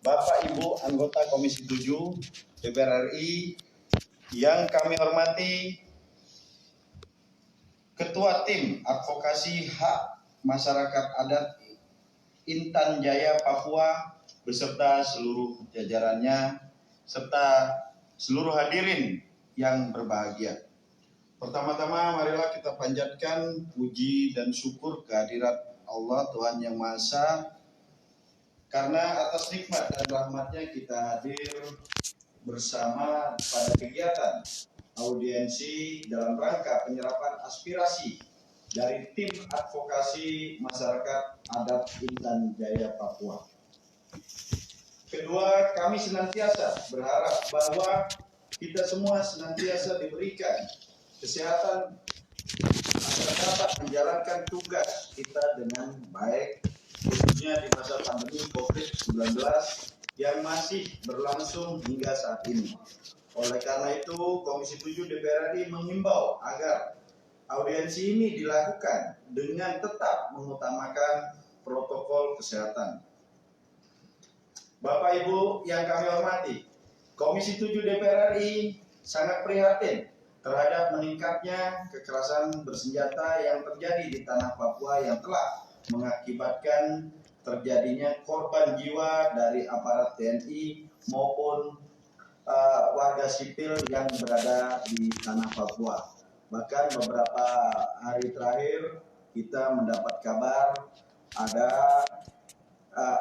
Bapak Ibu anggota Komisi 7 DPR RI yang kami hormati, Ketua Tim Advokasi Hak Masyarakat Adat Intan Jaya Papua beserta seluruh jajarannya serta seluruh hadirin yang berbahagia. Pertama-tama marilah kita panjatkan puji dan syukur kehadirat Allah Tuhan Yang Maha Esa, karena atas nikmat dan rahmatnya kita hadir bersama pada kegiatan audiensi dalam rangka penyerapan aspirasi dari Tim Advokasi Masyarakat Adat Intan Jaya Papua. Kedua, kami senantiasa berharap bahwa kita semua senantiasa diberikan kesehatan agar dapat menjalankan tugas kita dengan baik, khususnya di masa pandemi COVID-19 yang masih berlangsung hingga saat ini. Oleh karena itu, Komisi 7 DPR RI menghimbau agar audiensi ini dilakukan dengan tetap mengutamakan protokol kesehatan. Bapak Ibu yang kami hormati, Komisi 7 DPR RI sangat prihatin terhadap meningkatnya kekerasan bersenjata yang terjadi di tanah Papua yang telah mengakibatkan terjadinya korban jiwa dari aparat TNI maupun warga sipil yang berada di tanah Papua. Bahkan beberapa hari terakhir kita mendapat kabar ada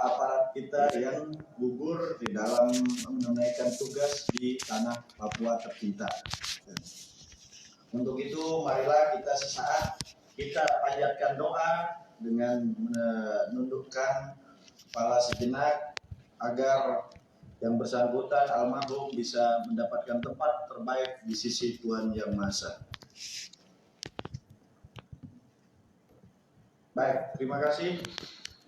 aparat kita yang gugur di dalam menunaikan tugas di tanah Papua tercinta. Untuk itu marilah kita sesaat kita panjatkan doa dengan menundukkan kepala sejenak agar yang bersangkutan almarhum bisa mendapatkan tempat terbaik di sisi Tuhan Yang Maha Esa. Baik, terima kasih.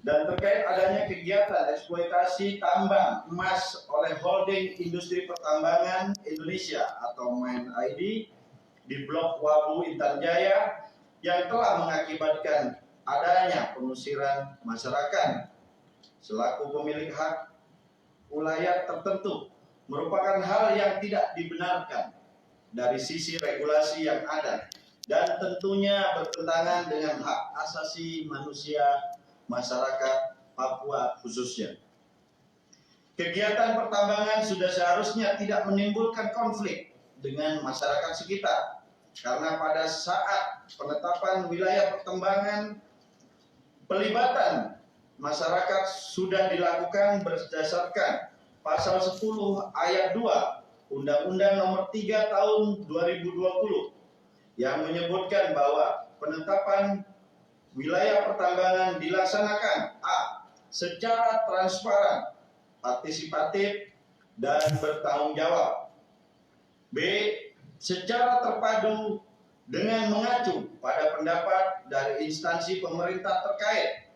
Dan terkait adanya kegiatan eksploitasi tambang emas oleh Holding Industri Pertambangan Indonesia atau MIND ID di Blok Wabu Intan Jaya yang telah mengakibatkan adanya pengusiran masyarakat selaku pemilik hak wilayah tertentu merupakan hal yang tidak dibenarkan dari sisi regulasi yang ada dan tentunya bertentangan dengan hak asasi manusia masyarakat Papua khususnya. Kegiatan pertambangan sudah seharusnya tidak menimbulkan konflik dengan masyarakat sekitar, karena pada saat penetapan wilayah pertambangan pelibatan masyarakat sudah dilakukan berdasarkan pasal 10 ayat 2 Undang-Undang Nomor 3 Tahun 2020 yang menyebutkan bahwa penetapan wilayah pertambangan dilaksanakan a. secara transparan, partisipatif, dan bertanggung jawab. B. secara terpadu dengan mengacu pada pendapat dari instansi pemerintah terkait,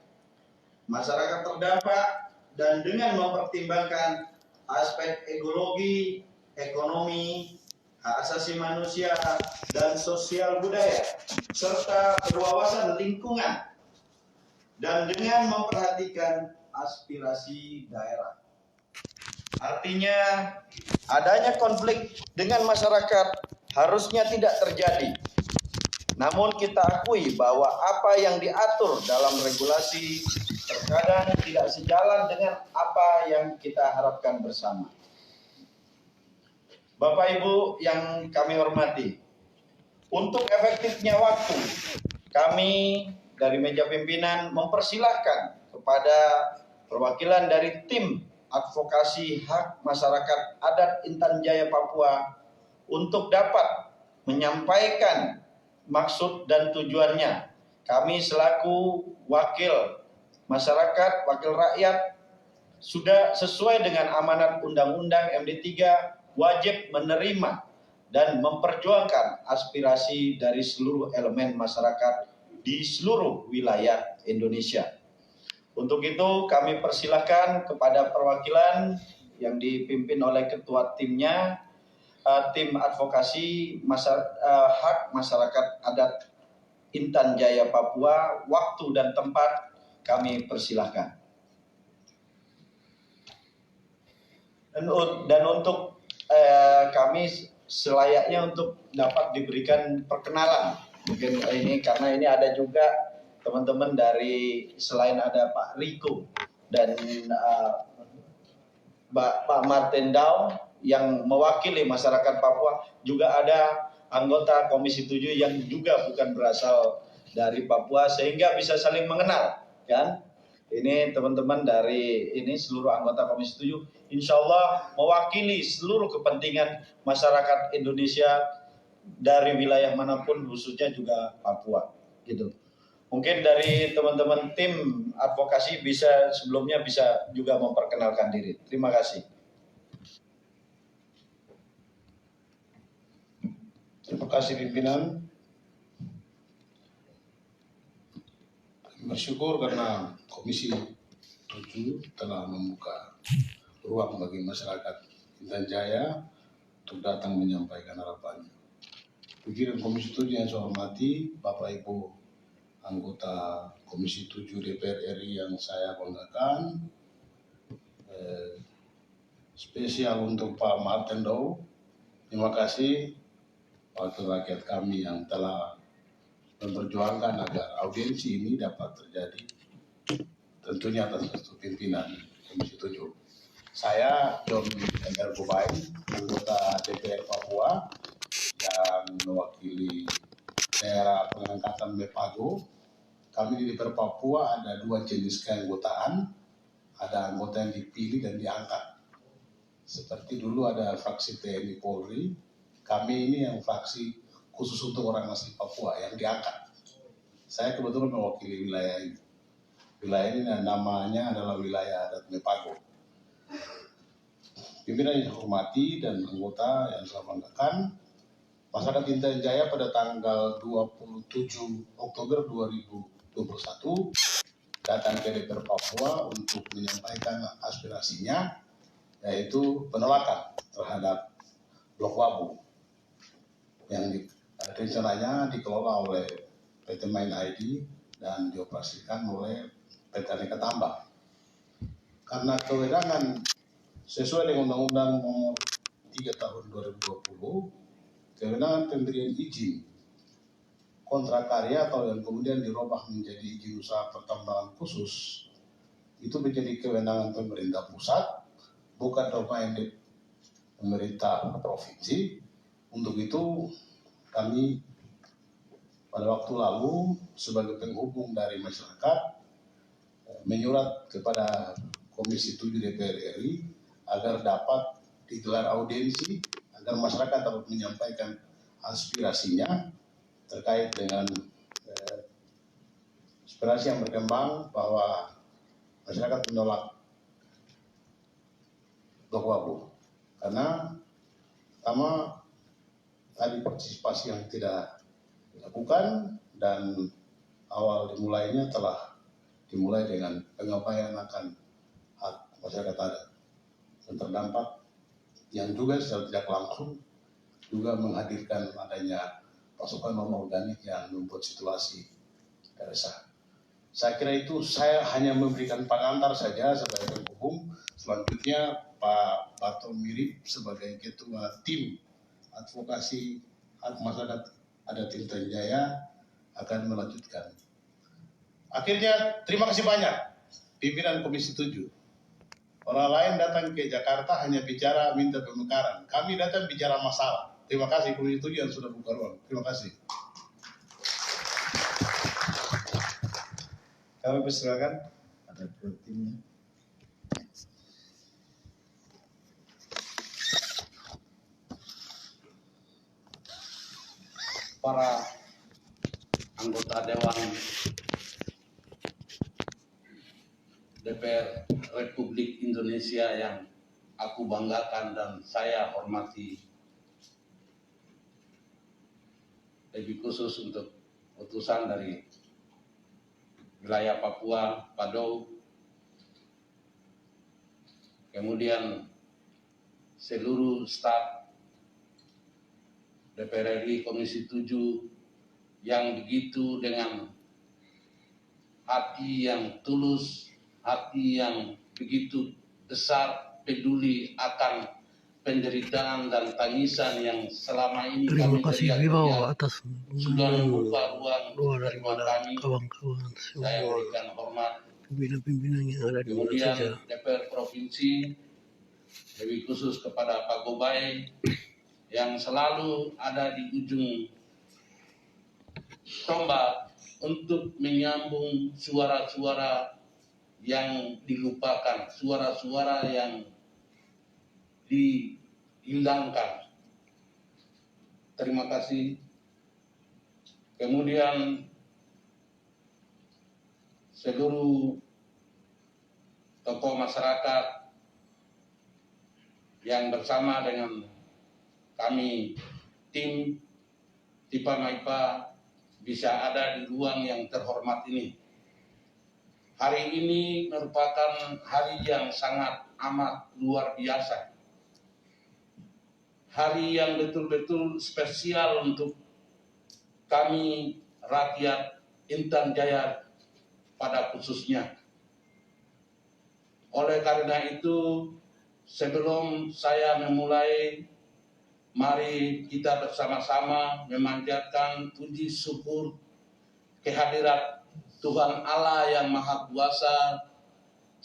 masyarakat terdampak, dan dengan mempertimbangkan aspek ekologi, ekonomi, hak asasi manusia, dan sosial budaya, serta berwawasan lingkungan, dan dengan memperhatikan aspirasi daerah. Artinya, adanya konflik dengan masyarakat harusnya tidak terjadi. Namun kita akui bahwa apa yang diatur dalam regulasi terkadang tidak sejalan dengan apa yang kita harapkan bersama. Bapak Ibu yang kami hormati, untuk efektifnya waktu, kami dari meja pimpinan mempersilahkan kepada perwakilan dari Tim Advokasi Hak Masyarakat Adat Intan Jaya Papua untuk dapat menyampaikan maksud dan tujuannya. Kami selaku wakil masyarakat, wakil rakyat, sudah sesuai dengan amanat Undang-Undang MD 3 wajib menerima dan memperjuangkan aspirasi dari seluruh elemen masyarakat di seluruh wilayah Indonesia. Untuk itu kami persilahkan kepada perwakilan yang dipimpin oleh ketua timnya, Tim Advokasi Hak Masyarakat Adat Intan Jaya Papua, waktu dan tempat kami persilahkan. Dan untuk kami selayaknya untuk dapat diberikan perkenalan. Mungkin ini karena ini ada juga teman-teman dari, selain ada Pak Riko dan Pak Martin Dao yang mewakili masyarakat Papua, juga ada anggota Komisi 7 yang juga bukan berasal dari Papua, sehingga bisa saling mengenal, kan? Ini teman-teman dari ini seluruh anggota Komisi 7 insya Allah mewakili seluruh kepentingan masyarakat Indonesia dari wilayah manapun, khususnya juga Papua, gitu. Mungkin dari teman-teman tim advokasi sebelumnya bisa juga memperkenalkan diri. Terima kasih. Terima kasih pimpinan. Bersyukur karena Komisi 7 telah membuka ruang bagi masyarakat Intan Jaya untuk datang menyampaikan harapannya. Pimpinan Komisi 7 yang saya hormati, Bapak Ibu anggota Komisi 7 DPR RI yang saya banggakan, spesial untuk Pak Martin Dao, terima kasih wakil rakyat kami yang telah memperjuangkan agar audiensi ini dapat terjadi, tentunya atas restu pimpinan Komisi 7. Saya John Edgar Bobain, anggota DPR Papua yang mewakili daerah pengangkatan Mepago. Kami di DPR Papua ada dua jenis keanggotaan, ada anggota yang dipilih dan diangkat. Seperti dulu ada fraksi TNI Polri, kami ini yang fraksi khusus untuk orang asli Papua yang diangkat. Saya kebetulan mewakili wilayah ini. Wilayah ini namanya adalah wilayah adat Mepago. Pimpinan yang saya hormati dan anggota yang saya banggakan, masyarakat Intan Jaya pada tanggal 27 Oktober 2021 datang ke DPR Papua untuk menyampaikan aspirasinya, yaitu penolakan terhadap Blok Wabu yang rencananya dikelola oleh PT Main ID dan dioperasikan oleh PT Aneka Tambang. Karena kewenangan sesuai dengan Undang-Undang Nomor 3 Tahun 2020, kewenangan pemberian izin kontrak karya atau yang kemudian dirubah menjadi izin usaha pertambangan khusus itu menjadi kewenangan pemerintah pusat, bukan domain pemerintah provinsi. Untuk itu kami pada waktu lalu sebagai penghubung dari masyarakat menyurat kepada Komisi 7 DPR RI agar dapat digelar audiensi agar masyarakat dapat menyampaikan aspirasinya terkait dengan aspirasi yang berkembang bahwa masyarakat menolak Blok Wabu karena pertama tadi partisipasi yang tidak dilakukan dan awal dimulainya telah dimulai dengan pengabaian akan hak masyarakat adat dan terdampak yang juga secara tidak langsung juga menghadirkan adanya pasokan non-organik yang membuat situasi resah. Saya kira itu saya hanya memberikan pengantar saja sebagai penghubung. Selanjutnya Pak Bato Mirip sebagai ketua tim advokasi hak masyarakat adat Intan Jaya akan melanjutkan. Akhirnya terima kasih banyak pimpinan Komisi 7. Orang lain datang ke Jakarta hanya bicara minta pemekaran. Kami datang bicara masalah. Terima kasih Komisi 7 yang sudah buka ruang. Terima kasih. Kami persilakan ada timnya. Para anggota Dewan DPR Republik Indonesia yang aku banggakan dan saya hormati, lebih khusus untuk utusan dari wilayah Papua, Padau, kemudian seluruh staf DPR RI Komisi 7 yang begitu dengan hati yang tulus, hati yang begitu besar peduli akan penderitaan dan tangisan yang selama ini Terima kami kasih teriak-teriak. Wibawa atas Sudah membuka ruang doa kedua daripada kami. kawan-kawan Saya semua berikan hormat. pimpinan-pimpinan yang ada di mana Kemudian saja. DPR Provinsi, lebih khusus kepada Pak Gobay yang selalu ada di ujung tombak untuk menyambung suara-suara yang dilupakan, suara-suara yang dihilangkan. Terima kasih. Kemudian seluruh tokoh masyarakat yang bersama dengan kami tim Tipa Maipa bisa ada di ruang yang terhormat ini. Hari ini merupakan hari yang sangat amat luar biasa. Hari yang betul-betul spesial untuk kami rakyat Intan Jaya pada khususnya. Oleh karena itu, sebelum saya memulai, mari kita bersama-sama memanjatkan puji syukur kehadirat Tuhan Allah yang Maha Kuasa,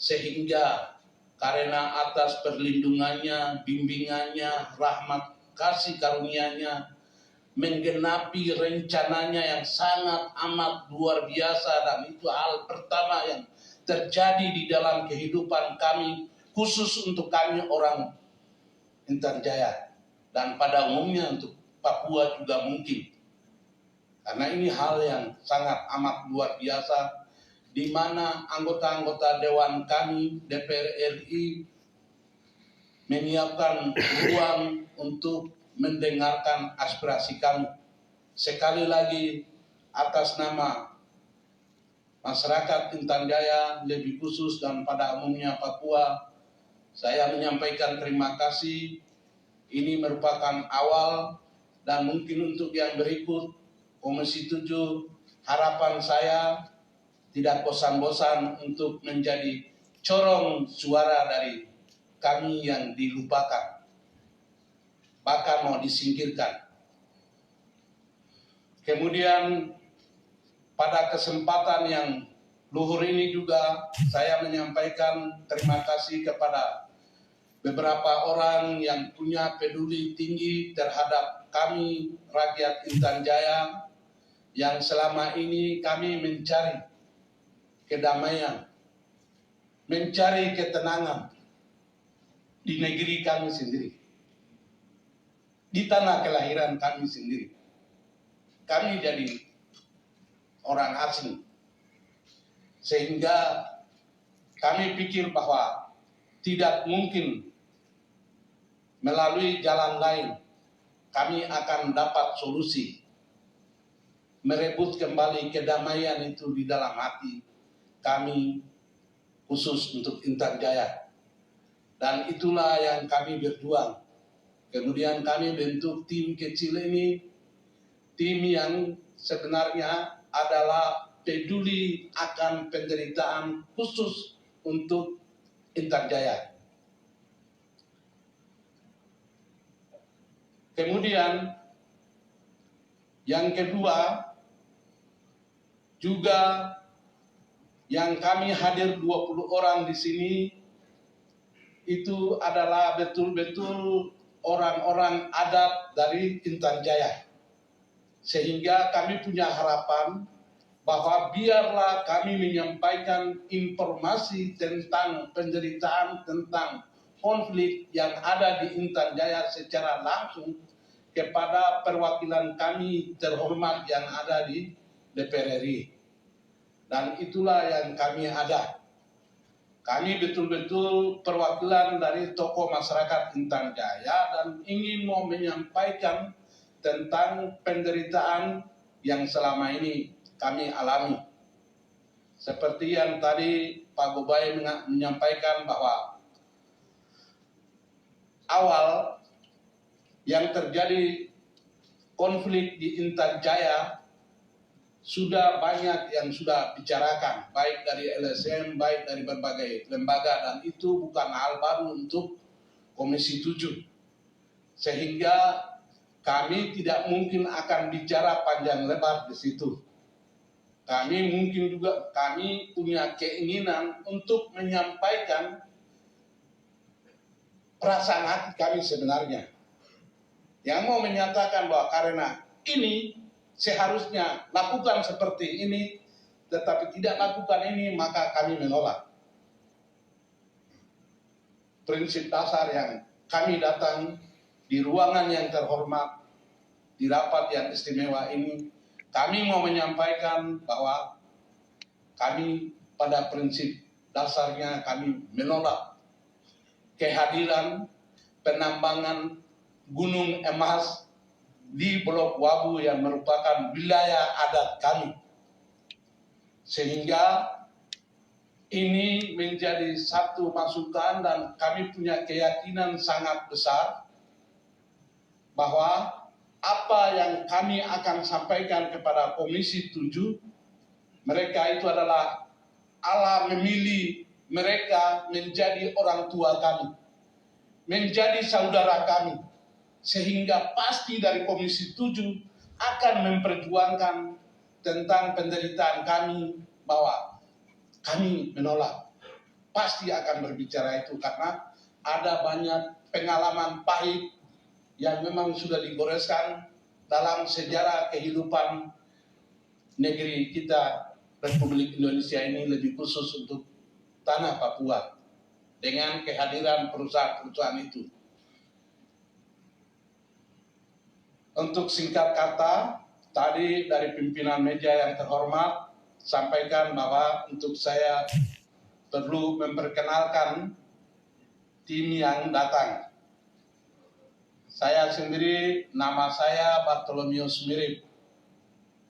sehingga karena atas perlindungannya, bimbingannya, rahmat kasih karunia-Nya, menggenapi rencananya yang sangat amat luar biasa, dan itu hal pertama yang terjadi di dalam kehidupan kami, khusus untuk kami orang Intan Jaya, dan pada umumnya untuk Papua juga mungkin. Karena ini hal yang sangat amat luar biasa, di mana anggota-anggota Dewan kami, DPR RI, menyiapkan ruang untuk mendengarkan aspirasi kami. Sekali lagi, atas nama masyarakat Intan Jaya, lebih khusus dan pada umumnya Papua, saya menyampaikan terima kasih. Ini merupakan awal, dan mungkin untuk yang berikut, Komisi 7, harapan saya tidak bosan-bosan untuk menjadi corong suara dari kami yang dilupakan, bahkan mau disingkirkan. Kemudian pada kesempatan yang luhur ini juga saya menyampaikan terima kasih kepada beberapa orang yang punya peduli tinggi terhadap kami rakyat Intan Jaya, yang selama ini kami mencari kedamaian, mencari ketenangan di negeri kami sendiri, di tanah kelahiran kami sendiri. Kami jadi orang asing, sehingga kami pikir bahwa tidak mungkin melalui jalan lain kami akan dapat solusi merebut kembali kedamaian itu di dalam hati kami, khusus untuk Intan Jaya. Dan itulah yang kami berjuang. Kemudian kami bentuk tim kecil ini, tim yang sebenarnya adalah peduli akan penderitaan khusus untuk Intan Jaya. Kemudian yang kedua, juga yang kami hadir 20 orang di sini itu adalah betul-betul orang-orang adat dari Intan Jaya. Sehingga kami punya harapan bahwa biarlah kami menyampaikan informasi tentang penderitaan, tentang konflik yang ada di Intan Jaya secara langsung kepada perwakilan kami terhormat yang ada di DPR RI. Dan itulah yang kami ada. Kami betul-betul perwakilan dari tokoh masyarakat Intan Jaya dan ingin mau menyampaikan tentang penderitaan yang selama ini kami alami. Seperti yang tadi Pak Gobay menyampaikan bahwa awal yang terjadi konflik di Intan Jaya sudah banyak yang sudah bicarakan, baik dari LSM, baik dari berbagai lembaga, dan itu bukan hal baru untuk Komisi 7. Sehingga kami tidak mungkin akan bicara panjang lebar di situ. Kami punya keinginan untuk menyampaikan perasaan hati kami sebenarnya. Yang mau menyatakan bahwa karena ini seharusnya lakukan seperti ini, tetapi tidak lakukan ini, maka kami menolak. Prinsip dasar yang kami datang di ruangan yang terhormat, di rapat yang istimewa ini, kami mau menyampaikan bahwa kami pada prinsip dasarnya kami menolak kehadiran penambangan gunung emas di Blok Wabu yang merupakan wilayah adat kami. Sehingga ini menjadi satu masukan dan kami punya keyakinan sangat besar bahwa apa yang kami akan sampaikan kepada Komisi 7, mereka itu adalah Allah memilih mereka menjadi orang tua kami, menjadi saudara kami, sehingga pasti dari Komisi 7 akan memperjuangkan tentang penderitaan kami, bahwa kami menolak. Pasti akan berbicara itu karena ada banyak pengalaman pahit yang memang sudah digoreskan dalam sejarah kehidupan negeri kita, Republik Indonesia ini, lebih khusus untuk tanah Papua, dengan kehadiran perusahaan-perusahaan itu. Untuk singkat kata, tadi dari pimpinan meja yang terhormat sampaikan bahwa untuk saya perlu memperkenalkan tim yang datang. Saya sendiri, nama saya Bartolomeus Mirip.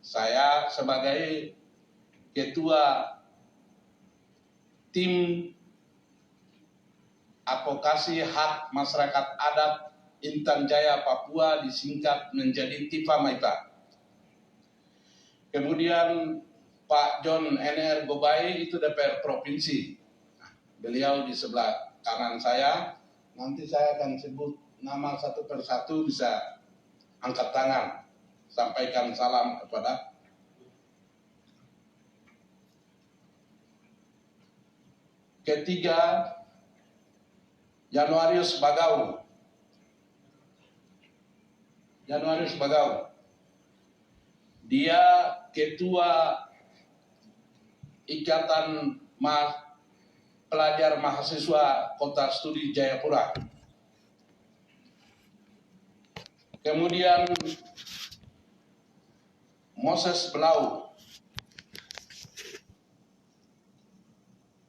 Saya sebagai ketua tim advokasi hak masyarakat adat Intan Jaya Papua, disingkat menjadi TIPA MAIPA. Kemudian Pak John NR Gobai itu DPR Provinsi. Beliau di sebelah kanan saya. Nanti saya akan sebut nama satu persatu, bisa angkat tangan, sampaikan salam kepada ketiga, Januarius Bagau. Januarius Bagau, dia ketua Ikatan Pelajar Mahasiswa Kota Studi Jayapura. Kemudian Moses Belau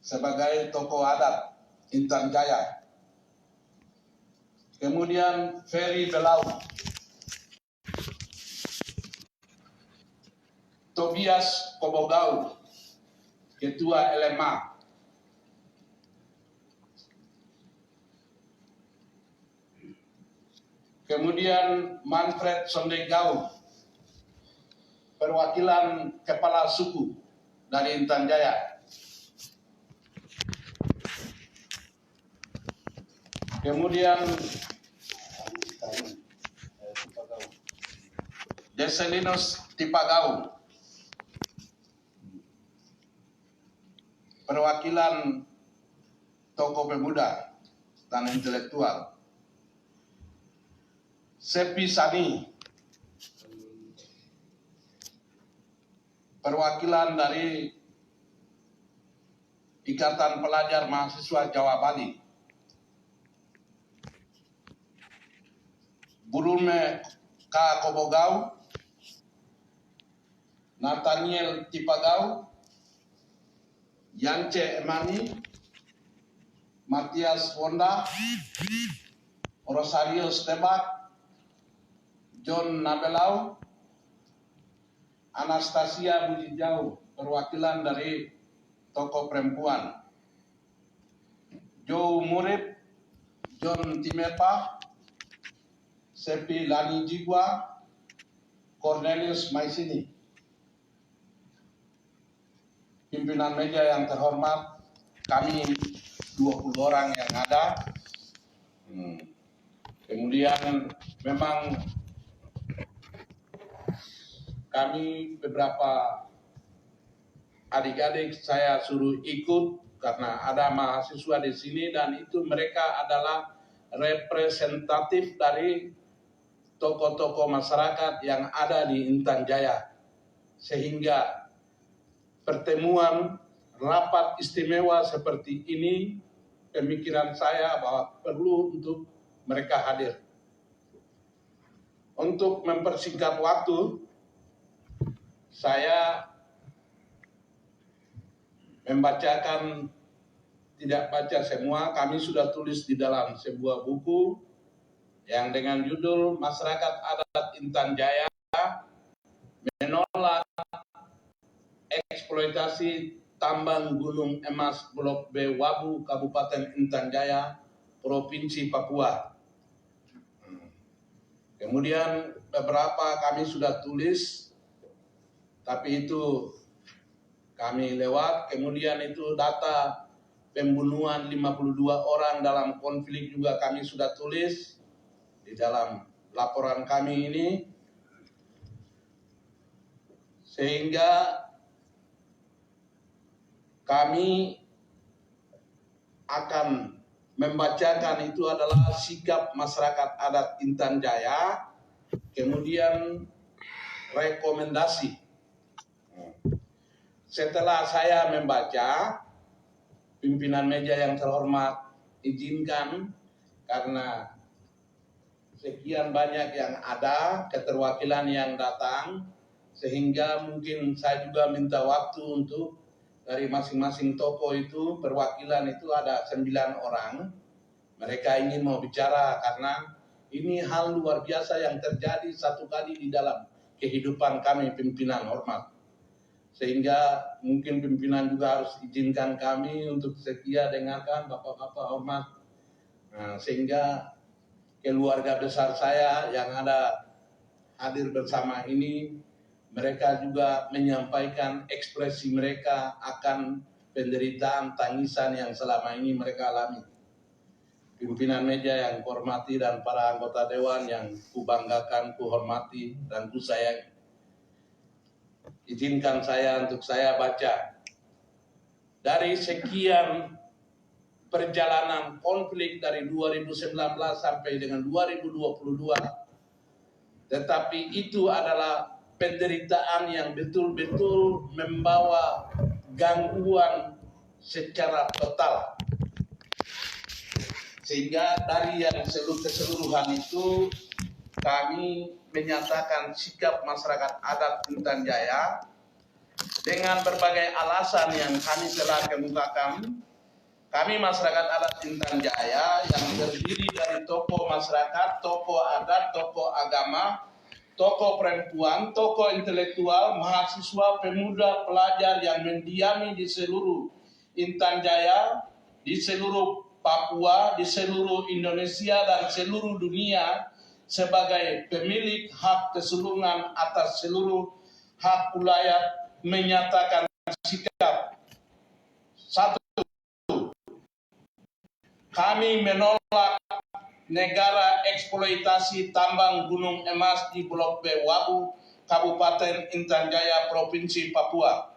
sebagai tokoh adat Intan Jaya. Kemudian Ferry Belau, Tobias Kobogau, ketua LMA. Kemudian Manfred Sondegau, perwakilan kepala suku dari Intan Jaya. Kemudian Deselinus Tipagau, perwakilan tokoh pemuda dan intelektual. Sepi Sani, perwakilan dari Ikatan Pelajar Mahasiswa Jawa Bali. Burume K. Kobogau, Nathaniel Tipagau, Yance Emani, Matias Wonda, Rosario Stebak, John Nabelau, Anastasia Bujijau, perwakilan dari tokoh perempuan. Joe Murib, John Timepa, Sepi Lani Jigwa, Cornelius Maisini. pimpinan meja yang terhormat, kami 20 orang yang ada. Kemudian memang kami beberapa adik-adik saya suruh ikut karena ada mahasiswa di sini dan itu mereka adalah representatif dari tokoh-tokoh masyarakat yang ada di Intan Jaya. Sehingga pertemuan rapat istimewa seperti ini, pemikiran saya bahwa perlu untuk mereka hadir. Untuk mempersingkat waktu, saya membacakan, tidak baca semua, kami sudah tulis di dalam sebuah buku yang dengan judul Masyarakat Adat Intan Jaya Menolak Eksploitasi Tambang Gunung Emas Blok B Wabu, Kabupaten Intan Jaya, Provinsi Papua. Kemudian beberapa kami sudah tulis, tapi itu kami lewat. Kemudian itu data pembunuhan 52 orang dalam konflik juga kami sudah tulis di dalam laporan kami ini. Sehingga kami akan membacakan itu adalah sikap masyarakat adat Intan Jaya, kemudian rekomendasi. Setelah saya membaca, pimpinan meja yang terhormat izinkan karena sekian banyak yang ada, keterwakilan yang datang, sehingga mungkin saya juga minta waktu untuk dari masing-masing tokoh itu, perwakilan itu ada 9 orang. Mereka ingin mau bicara karena ini hal luar biasa yang terjadi satu kali di dalam kehidupan kami pimpinan hormat. Sehingga mungkin pimpinan juga harus izinkan kami untuk setia dengarkan bapak-bapak hormat. Nah, sehingga keluarga besar saya yang ada hadir bersama ini, mereka juga menyampaikan ekspresi mereka akan penderitaan, tangisan yang selama ini mereka alami. Pimpinan meja yang kuhormati dan para anggota dewan yang kubanggakan, kuhormati dan kusayangi. Izinkan saya untuk saya baca. Dari sekian perjalanan konflik dari 2019 sampai dengan 2022, tetapi itu adalah penderitaan yang betul-betul membawa gangguan secara total. Sehingga dari yang keseluruhan itu kami menyatakan sikap masyarakat adat Intan Jaya dengan berbagai alasan yang kami telah kemukakan. Kami masyarakat adat Intan Jaya yang terdiri dari tokoh masyarakat, tokoh adat, tokoh agama, tokoh perempuan, tokoh intelektual, mahasiswa, pemuda, pelajar yang mendiami di seluruh Intan Jaya, di seluruh Papua, di seluruh Indonesia dan seluruh dunia sebagai pemilik hak keseluruhan atas seluruh hak wilayah menyatakan sikap. Satu, kami menolak negara eksploitasi tambang gunung emas di Blok B Wabu, Kabupaten Intan Jaya, Provinsi Papua.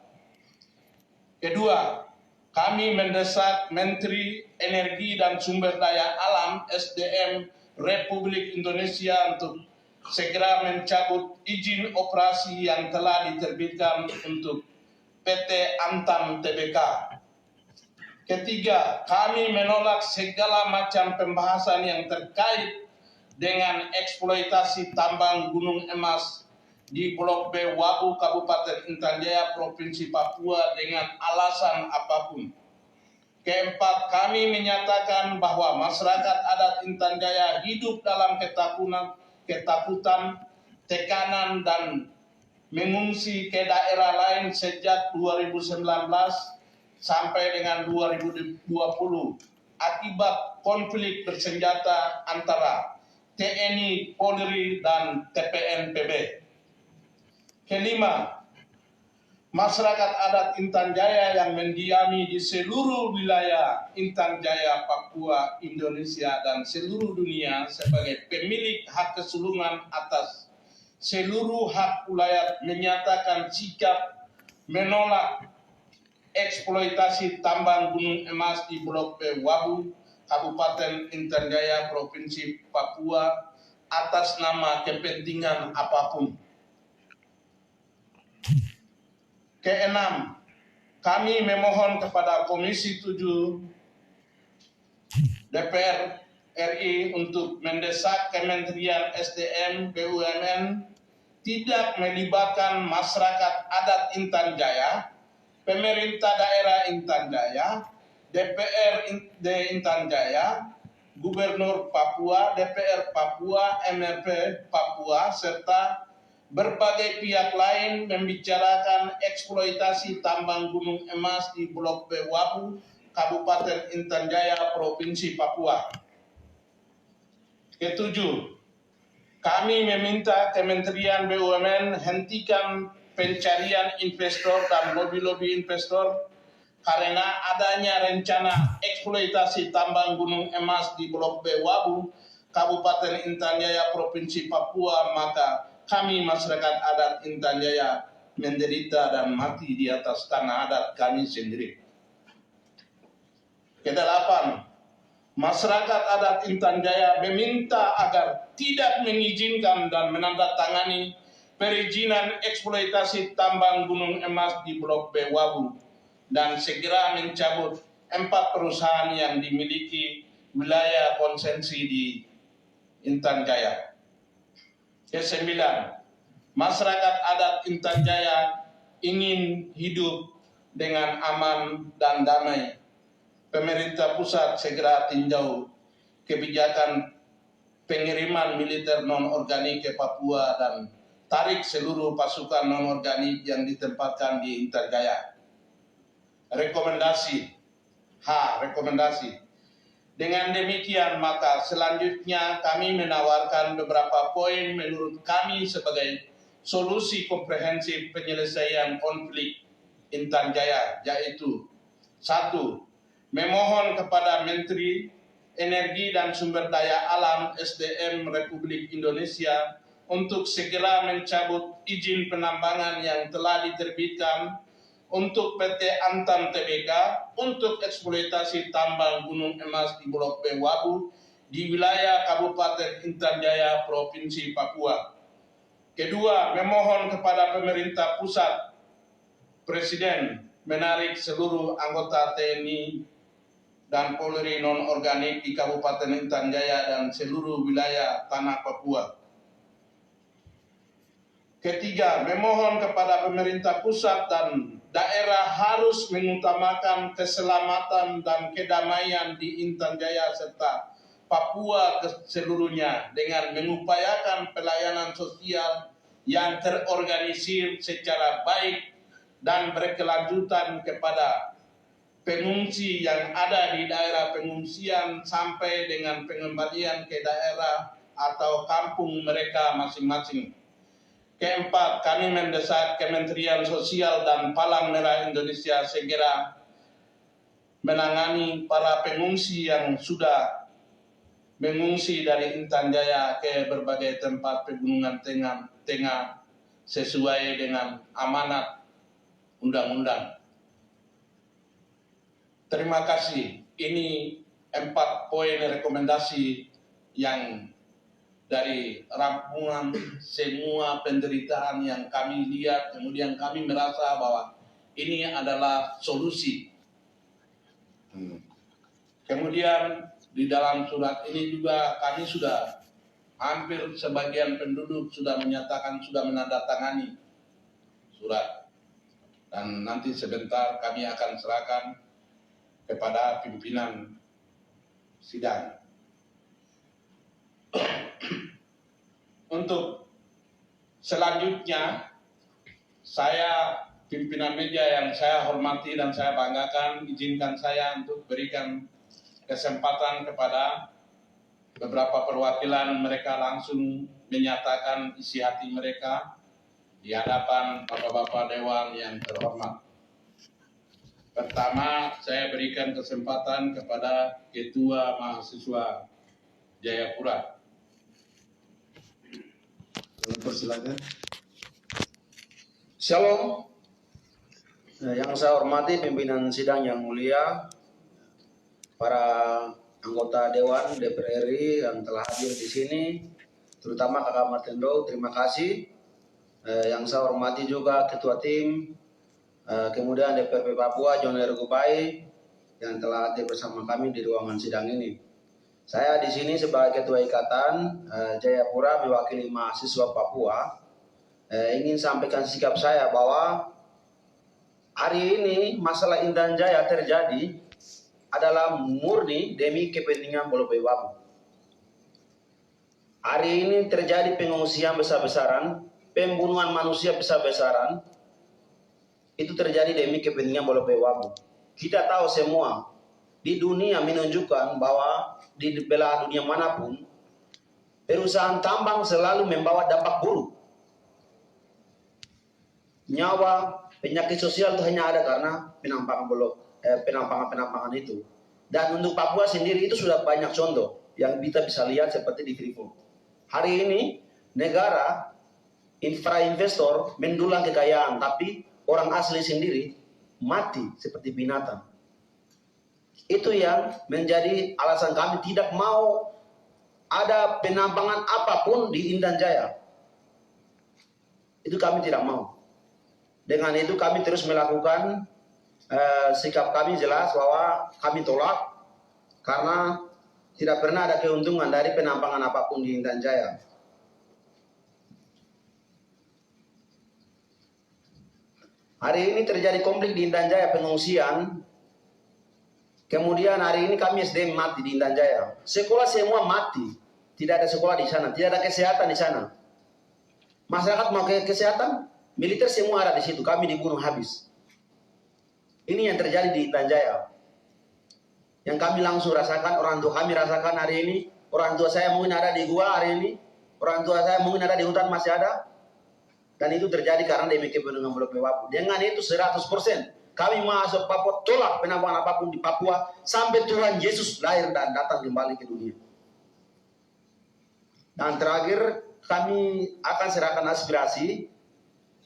Kedua, kami mendesak Menteri Energi dan Sumber Daya Alam (SDM) Republik Indonesia untuk segera mencabut izin operasi yang telah diterbitkan untuk PT Antam Tbk. Ketiga, kami menolak segala macam pembahasan yang terkait dengan eksploitasi tambang gunung emas di Blok B Wabu, Kabupaten Intan Jaya, Provinsi Papua dengan alasan apapun. Keempat, kami menyatakan bahwa masyarakat adat Intan Jaya hidup dalam ketakutan, tekanan, dan mengungsi ke daerah lain sejak 2019 sampai dengan 2020 akibat konflik bersenjata antara TNI, Polri, dan TPNPB. Kelima, masyarakat adat Intan Jaya yang mendiami di seluruh wilayah Intan Jaya, Papua, Indonesia, dan seluruh dunia sebagai pemilik hak kesulungan atas seluruh hak ulayat menyatakan sikap menolak eksploitasi tambang gunung emas di Blok B Wabu, Kabupaten Intan Jaya, Provinsi Papua atas nama kepentingan apapun. Keenam, kami memohon kepada Komisi 7 DPR RI untuk mendesak Kementerian SDM BUMN tidak melibatkan masyarakat adat Intan Jaya, pemerintah daerah Intan Jaya, DPRD Intan Jaya, Gubernur Papua, DPR Papua, MRP Papua, serta berbagai pihak lain membicarakan eksploitasi tambang gunung emas di Blok B Wabu, Kabupaten Intan Jaya, Provinsi Papua. Ketujuh, kami meminta Kementerian BUMN hentikan pencarian investor dan lobby-lobby investor karena adanya rencana eksploitasi tambang gunung emas di Blok B Wabu, Kabupaten Intan Jaya, Provinsi Papua, maka kami masyarakat adat Intan Jaya menderita dan mati di atas tanah adat kami sendiri. Kedelapan, masyarakat adat Intan Jaya meminta agar tidak mengizinkan dan menandatangani perizinan eksploitasi tambang gunung emas di Blok B Wabu dan segera mencabut 4 perusahaan yang dimiliki wilayah konsensi di Intan Jaya. Kesembilan, masyarakat adat Intan Jaya ingin hidup dengan aman dan damai. Pemerintah pusat segera tinjau kebijakan pengiriman militer non-organik ke Papua dan tarik seluruh pasukan non-organik yang ditempatkan di Intan Jaya. Rekomendasi. Dengan demikian maka selanjutnya kami menawarkan beberapa poin menurut kami sebagai solusi komprehensif penyelesaian konflik Intan Jaya, yaitu 1. Memohon kepada Menteri Energi dan Sumber Daya Alam SDM Republik Indonesia untuk segera mencabut izin penambangan yang telah diterbitkan untuk PT Antam Tbk untuk eksploitasi tambang gunung emas di Blok B Wabu di wilayah Kabupaten Intan Jaya, Provinsi Papua. Kedua, memohon kepada pemerintah pusat, Presiden menarik seluruh anggota TNI dan Polri non-organik di Kabupaten Intan Jaya dan seluruh wilayah tanah Papua. Ketiga, memohon kepada pemerintah pusat dan daerah harus mengutamakan keselamatan dan kedamaian di Intan Jaya serta Papua seluruhnya dengan mengupayakan pelayanan sosial yang terorganisir secara baik dan berkelanjutan kepada pengungsi yang ada di daerah pengungsian sampai dengan pengembalian ke daerah atau kampung mereka masing-masing. Keempat, kami mendesak Kementerian Sosial dan Palang Merah Indonesia segera menangani para pengungsi yang sudah mengungsi dari Intan Jaya ke berbagai tempat pegunungan tengah sesuai dengan amanat undang-undang. Terima kasih. Ini 4 poin rekomendasi yang dari rangkuman semua penderitaan yang kami lihat, kemudian kami merasa bahwa ini adalah solusi. Kemudian di dalam surat ini juga kami sudah hampir sebagian penduduk sudah menyatakan sudah menandatangani surat. Dan nanti sebentar kami akan serahkan kepada pimpinan sidang. Untuk selanjutnya, saya pimpinan media yang saya hormati dan saya banggakan, izinkan saya untuk berikan kesempatan kepada beberapa perwakilan mereka langsung menyatakan isi hati mereka di hadapan Bapak-Bapak Dewan yang terhormat. Pertama, saya berikan kesempatan kepada Ketua Mahasiswa Jayapura. Persilakan. Shalom. Yang saya hormati pimpinan sidang yang mulia, para anggota Dewan DPR RI yang telah hadir di sini, terutama Kakak Martendo, terima kasih. Yang saya hormati juga Ketua Tim, kemudian DPRP Papua John Ergubai yang telah hadir bersama kami di ruangan sidang ini. Saya di sini sebagai Ketua Ikatan Jayapura mewakili mahasiswa Papua, ingin sampaikan sikap saya bahwa hari ini masalah Intan Jaya terjadi adalah murni demi kepentingan Pulau Wabu. Hari ini terjadi pengungsian besar-besaran, pembunuhan manusia besar-besaran, itu terjadi demi kepentingan Pulau Wabu. Kita tahu semua, di dunia menunjukkan bahwa di belahan dunia manapun, perusahaan tambang selalu membawa dampak buruk. Nyawa, penyakit sosial itu hanya ada karena penampangan itu. Dan untuk Papua sendiri itu sudah banyak contoh yang kita bisa lihat seperti di Freeport. Hari ini negara investor mendulang kekayaan, tapi orang asli sendiri mati seperti binatang. Itu yang menjadi alasan kami tidak mau ada penambangan apapun di Intan Jaya. Itu kami tidak mau. Dengan itu kami terus melakukan sikap kami jelas bahwa kami tolak karena tidak pernah ada keuntungan dari penambangan apapun di Intan Jaya. Hari ini terjadi konflik di Intan Jaya, pengungsian. Kemudian hari ini kami SDM mati di Intan Jaya. Sekolah semua mati. Tidak ada sekolah di sana, tidak ada kesehatan di sana. Masyarakat mau ke kesehatan, militer semua ada di situ, kami dibunuh habis. Ini yang terjadi di Intan Jaya. Yang kami langsung rasakan, orang tua kami rasakan hari ini. Orang tua saya mungkin ada di gua hari ini. Orang tua saya mungkin ada di hutan, masih ada. Dan itu terjadi karena demi kepentingan Pulau Wabu. Dengan itu 100%. Kami masuk Papua, tolak penambangan apapun di Papua. Sampai Tuhan Yesus lahir dan datang kembali ke dunia. Dan terakhir, kami akan serahkan aspirasi.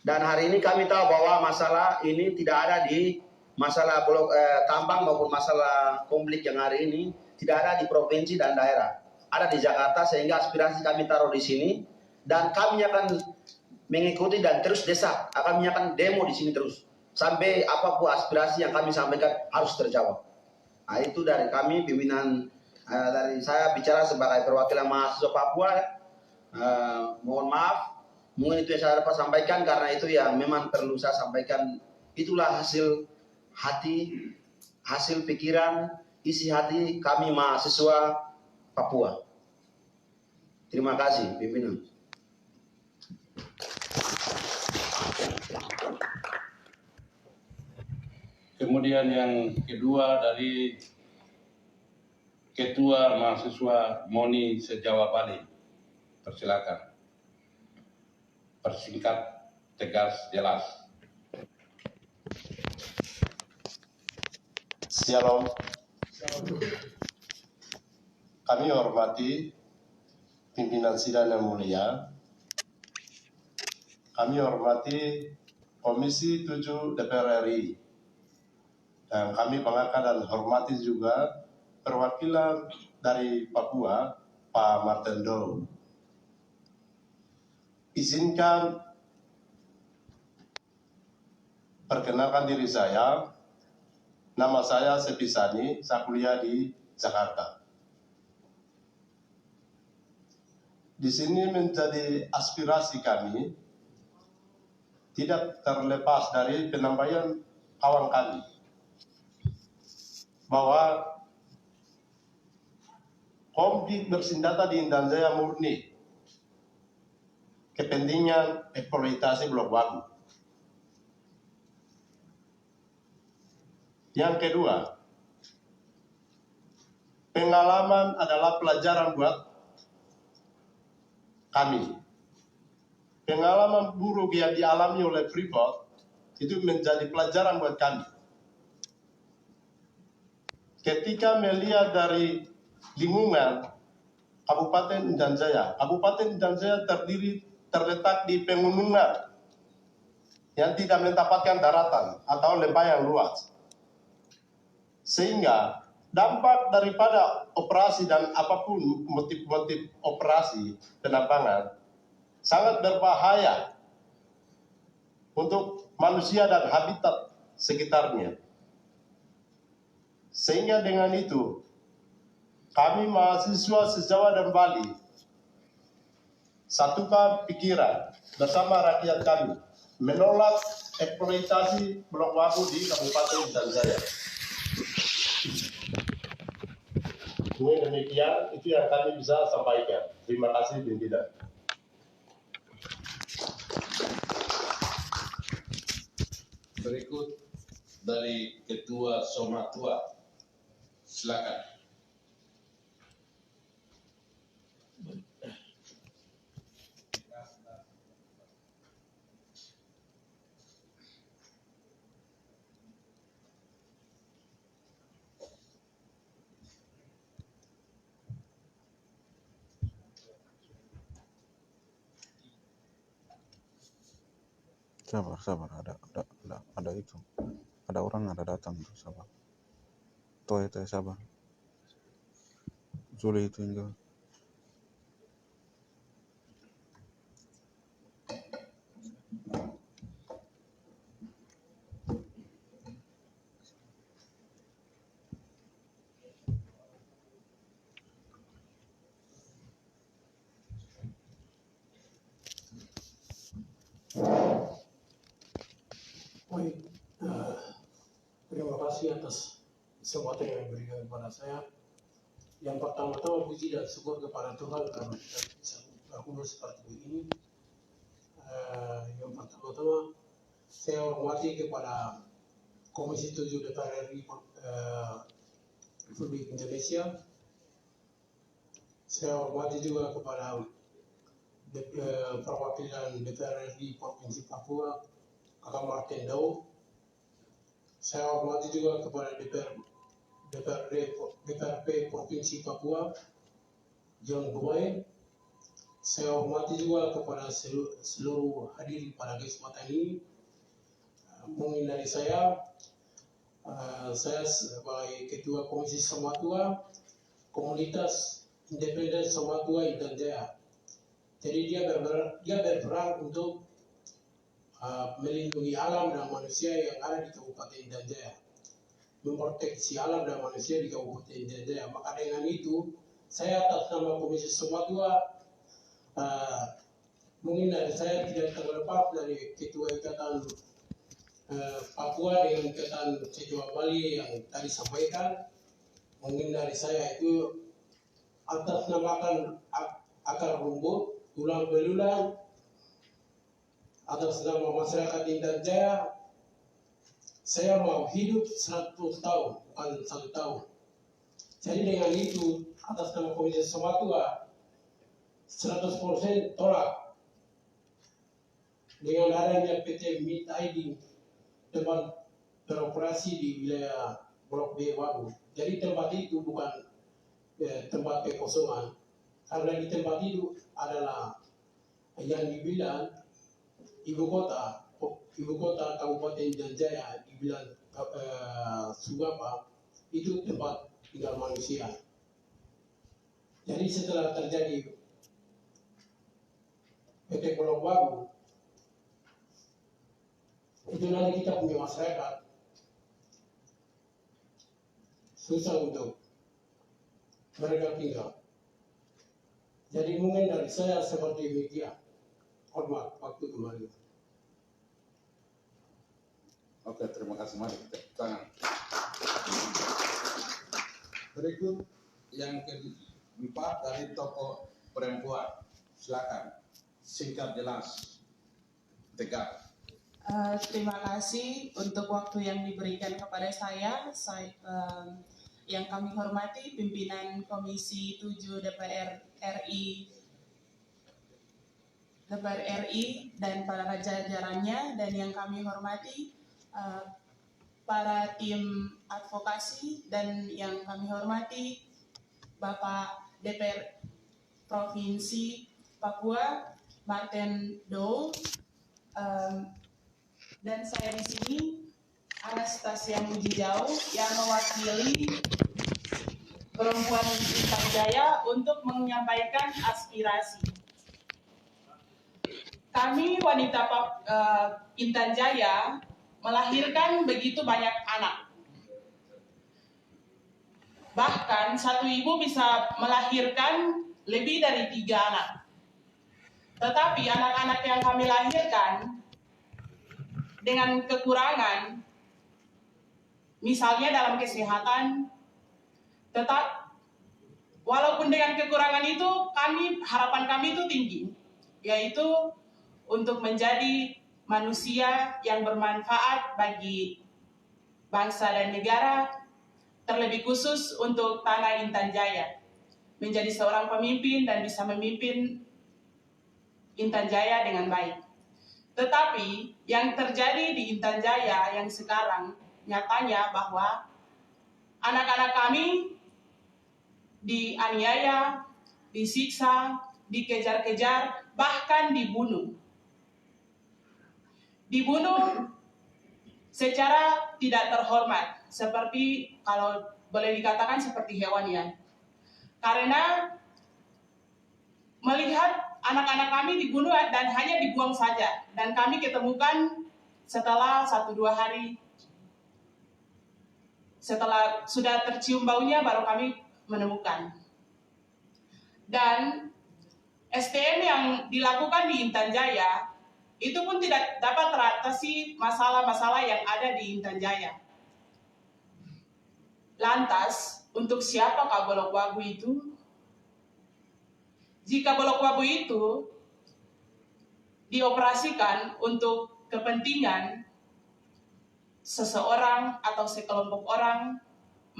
Dan hari ini kami tahu bahwa masalah ini tidak ada di masalah tambang maupun masalah konflik yang hari ini tidak ada di provinsi dan daerah. Ada di Jakarta, sehingga aspirasi kami taruh di sini. Dan kami akan mengikuti dan terus desak. Kami akan demo di sini terus. Sampai apapun aspirasi yang kami sampaikan harus terjawab. Nah, itu dari kami pimpinan, dari saya bicara sebagai perwakilan mahasiswa Papua. Mohon maaf. Mungkin itu yang saya dapat sampaikan karena itu yang memang perlu saya sampaikan. Itulah hasil hati, hasil pikiran, isi hati kami mahasiswa Papua. Terima kasih pimpinan. Kemudian yang kedua dari Ketua Mahasiswa Moni Sejawa Bali. Persilakan. Persingkat, tegas, jelas. Shalom. Kami hormati pimpinan sidang yang mulia. Kami hormati Komisi 7 DPR RI. Dan kami banggakan dan hormati juga perwakilan dari Papua, Pak Martendo. Izinkan perkenalkan diri saya. Nama saya Sepisani, saya kuliah di Jakarta. Di sini menjadi aspirasi kami, tidak terlepas dari penyampaian kawan kami, bahwa konflik bersenjata di Intan Jaya murni kepentingan eksploitasi Pulau Wabu. Yang kedua, pengalaman adalah pelajaran buat kami. pengalaman buruk yang dialami oleh Freeport itu menjadi pelajaran buat kami. Ketika melihat dari lingkungan Kabupaten Intan Jaya, Kabupaten Intan Jaya terletak di pegunungan yang tidak mendapatkan daratan atau lembah yang luas. Sehingga dampak daripada operasi dan apapun motif-motif operasi penambangan sangat berbahaya untuk manusia dan habitat sekitarnya. Sehingga dengan itu, kami mahasiswa se-Jawa dan Bali satukan pikiran bersama rakyat kami menolak eksploitasi blok wabu di Kabupaten Intan Jaya. Demikian, itu yang kami bisa sampaikan. Terima kasih, pimpinan. Berikut dari Ketua Somatua, silakan. Sabar, ada itu, ada orang ada datang tuh, sabar. Toh itu sabar. Zuli itu enggak. Baik, terima kasih atas kesempatan yang diberikan kepada saya. Yang pertama-tama puji dan syukur kepada Tuhan karena kita bisa berkumpul seperti ini. Yang pertama-tama saya hormati kepada Komisi 7 DPR RI Republik Indonesia. Saya hormati juga kepada perwakilan DPR RI Provinsi Papua, Kakak Martin Daud. Saya hormati juga kepada DPRD Provinsi Papua, John Boy. Saya hormati juga kepada seluruh hadirin pada kesempatan ini. Mungkin dari saya sebagai Ketua Komisi Somatua, Komunitas Independen Somatua Intan Jaya. Jadi dia berperan untuk melindungi alam dan manusia yang ada di Kabupaten Intan Jaya, memproteksi alam dan manusia di Kabupaten Intan Jaya. Maka dengan itu, saya atas nama Komisi Somatua, mungkin dari saya tidak terlepas dari Ketua Ikatan Papua dengan Ikatan se-Jawa Bali yang tadi sampaikan. Mungkin dari saya itu atas nama akar rumput, tulang belulang, atas nama masyarakat Intan Jaya, saya mau hidup 100 tahun, bukan 1 tahun. Jadi dengan itu, atas nama Komisi Somatua, 100% tolak dengan adanya PT Meat ID tempat beroperasi di wilayah Blok B Wabu. Jadi tempat itu bukan tempat kekosongan, karena di tempat itu adalah yang dibilang ibu kota Kabupaten Intan Jaya, dibilang Sugapa, itu tempat tinggal manusia. Jadi setelah terjadi PT Blok Wabu, itu nanti kita punya masyarakat susah untuk mereka tinggal. Jadi mungkin dari saya seperti demikian. Hormat, waktu kembali. Oke, terima kasih. Mari kita tangan. Berikut yang keempat dari tokoh perempuan. Silakan, singkat, jelas, tegak. Terima kasih untuk waktu yang diberikan kepada saya. Yang kami hormati pimpinan Komisi 7 DPR RI DPR RI dan para jajarannya, dan yang kami hormati para tim advokasi, dan yang kami hormati Bapak DPR Provinsi Papua Martin Dow, dan saya di sini Anastasia Mujijau yang mewakili perempuan Intan Jaya untuk menyampaikan aspirasi. Kami wanita Intan Jaya melahirkan begitu banyak anak. Bahkan satu ibu bisa melahirkan lebih dari 3 anak. Tetapi anak-anak yang kami lahirkan dengan kekurangan, misalnya dalam kesehatan, tetap walaupun dengan kekurangan itu, harapan kami itu tinggi, yaitu untuk menjadi manusia yang bermanfaat bagi bangsa dan negara, terlebih khusus untuk tanah Intan Jaya, menjadi seorang pemimpin dan bisa memimpin Intan Jaya dengan baik. Tetapi yang terjadi di Intan Jaya yang sekarang nyatanya bahwa anak-anak kami dianiaya, disiksa, dikejar-kejar, bahkan dibunuh. Dibunuh secara tidak terhormat, seperti kalau boleh dikatakan seperti hewan ya. Karena melihat anak-anak kami dibunuh dan hanya dibuang saja, dan kami ketemukan setelah 1-2 hari. Setelah sudah tercium baunya baru kami menemukan. Dan STM yang dilakukan di Intan Jaya itu pun tidak dapat teratasi masalah-masalah yang ada di Intan Jaya. Lantas, untuk siapakah Bolok Wabu itu? Jika Bolok Wabu itu dioperasikan untuk kepentingan seseorang atau sekelompok orang,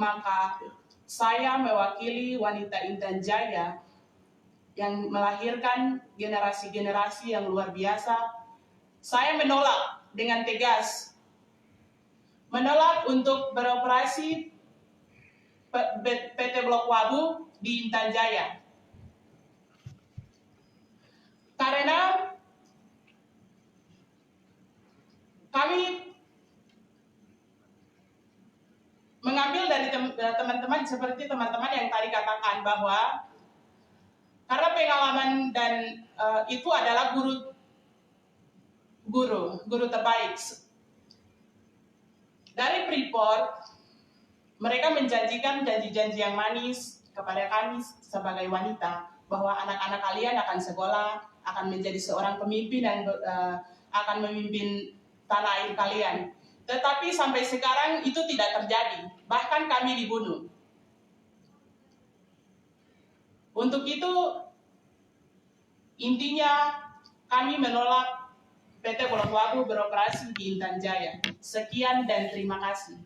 maka saya mewakili wanita Intan Jaya yang melahirkan generasi-generasi yang luar biasa. Saya menolak dengan tegas, menolak untuk beroperasi PT Bolok Wabu di Intan Jaya. Karena kami mengambil dari teman-teman, seperti teman-teman yang tadi katakan, bahwa karena pengalaman dan itu adalah guru terbaik. Dari Freeport, mereka menjanjikan janji-janji yang manis kepada kami sebagai wanita, bahwa anak-anak kalian akan sekolah, akan menjadi seorang pemimpin dan akan memimpin tanah air kalian. Tetapi sampai sekarang itu tidak terjadi, bahkan kami dibunuh. Untuk itu, intinya kami menolak PT Bolok Wabu beroperasi di Intan Jaya. Sekian dan terima kasih.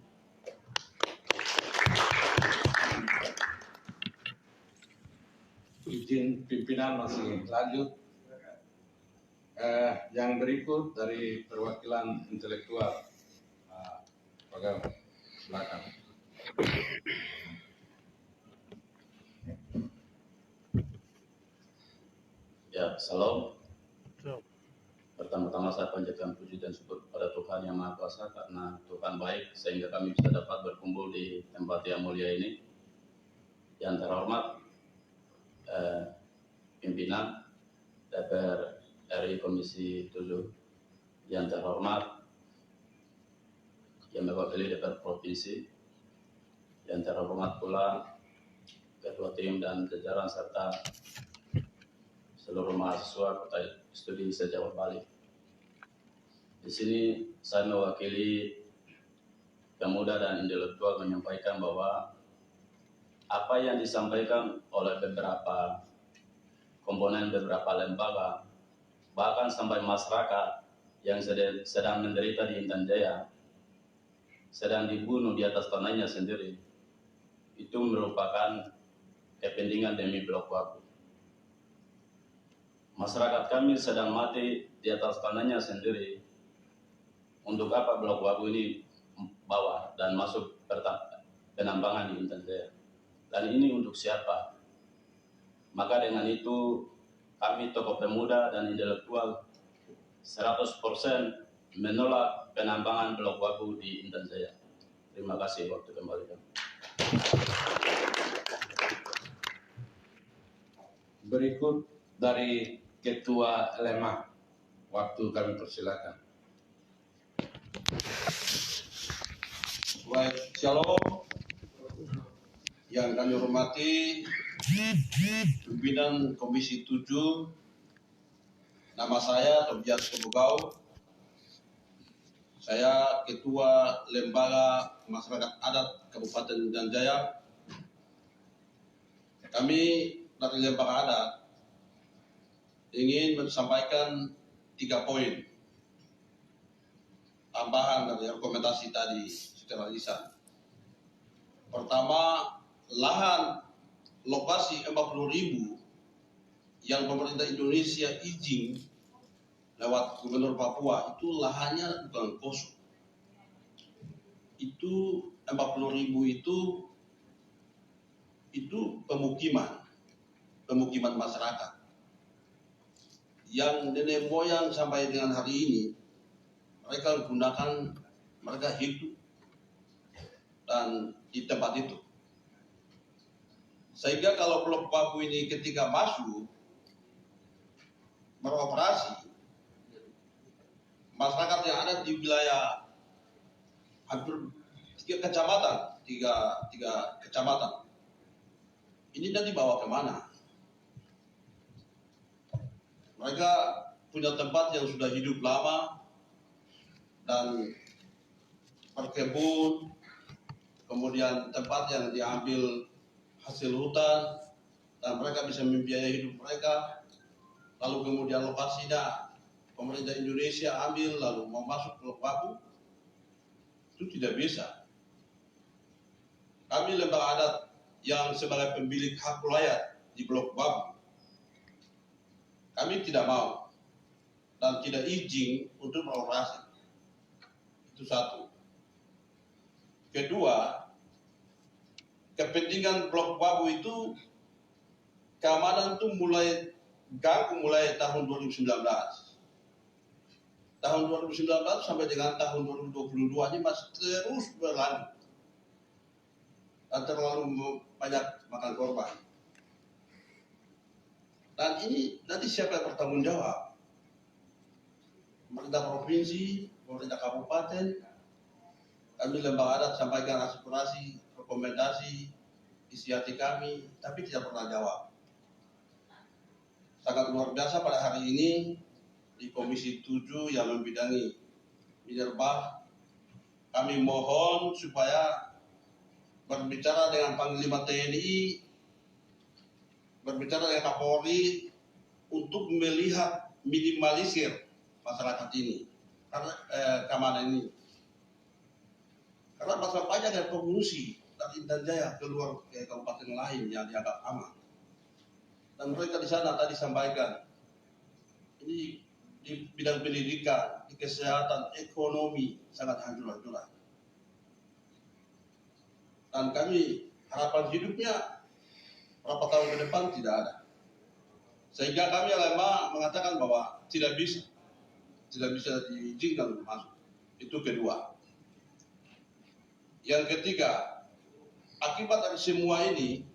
Izin pimpinan masih lanjut. Yang berikut dari perwakilan intelektual, Pak belakang. Ya, salam. Pertama-tama saya panjatkan puji dan syukur pada Tuhan Yang Maha Kuasa, karena Tuhan baik sehingga kami bisa dapat berkumpul di tempat yang mulia ini. Yang terhormat pimpinan DPR RI Komisi 7, yang terhormat yang mewakili DPR Provinsi, yang terhormat pula Ketua Tim dan jajaran serta seluruh mahasiswa Kota Studi se-Jawa Bali. Di sini saya mewakili pemuda dan intelektual menyampaikan bahwa apa yang disampaikan oleh beberapa komponen beberapa lembaga, bahkan sampai masyarakat yang sedang menderita di Intan Jaya, sedang dibunuh di atas tanahnya sendiri, itu merupakan kepentingan demi Bolok Wabu. Masyarakat kami sedang mati di atas tanahnya sendiri. Untuk apa Blok Wabu ini bawah dan masuk penambangan di Intan Jaya? Dan ini untuk siapa? Maka dengan itu kami tokoh pemuda dan intelektual 100% menolak penambangan Blok Wabu di Intan Jaya. Terima kasih, waktu kembali kami. Berikut dari Ketua LMA, waktu kami persilakan. Baik, shalom. Yang kami hormati pimpinan Komisi 7, nama saya Tobias Kebugau. Saya Ketua Lembaga Masyarakat Adat Kabupaten Intan Jaya. Kami dari Lembaga Adat ingin menyampaikan 3 poin tambahan dari rekomendasi tadi secara lisan. Pertama, lahan lokasi 40.000 yang pemerintah Indonesia izin lewat Gubernur Papua itu lahannya bukan kosong. Itu 40.000 itu pemukiman masyarakat yang nenek moyang sampai dengan hari ini mereka gunakan, mereka hidup dan di tempat itu. Sehingga kalau Blok Wabu ini ketika masuk beroperasi, masyarakat yang ada di wilayah hampir 3 kecamatan ini nanti bawa kemana? Mereka punya tempat yang sudah hidup lama dan berkebun, kemudian tempat yang diambil hasil hutan, dan mereka bisa membiayai hidup mereka. Lalu kemudian lokasinya pemerintah Indonesia ambil, lalu mau masuk ke Blok Wabu, itu tidak bisa. Kami lembaga adat yang sebagai pemilik hak wilayah di Blok Wabu, kami tidak mau dan tidak izin untuk beroperasi. Itu satu. Kedua, kepentingan Blok Wabu itu keamanan itu mulai ganggu mulai tahun 2019. Tahun 2019 sampai dengan tahun 2022 ini masih terus berlanjut dan terlalu banyak makan korban. Dan ini nanti siapa yang bertanggung jawab? Pemerintah provinsi, pemerintah kabupaten. Kami lembaga adat sampaikan aspirasi, rekomendasi, isi hati kami, tapi tidak pernah jawab. Sangat luar biasa pada hari ini di Komisi 7 yang membidangi Minerba, kami mohon supaya berbicara dengan Panglima TNI, berbicara dengan Kapolri untuk melihat minimalisir masyarakat ini, karena keamanan ini. Karena masyarakat banyak yang pengungsi dari Intan Jaya keluar ke kabupaten lain yang dianggap aman. Dan mereka di sana tadi sampaikan, ini di bidang pendidikan, di kesehatan, ekonomi sangat hancur-hancuran. Dan kami harapan hidupnya berapa tahun ke depan tidak ada. Sehingga kami LMA mengatakan bahwa tidak bisa diizinkan untuk masuk. Itu kedua. Yang ketiga, akibat dari semua ini,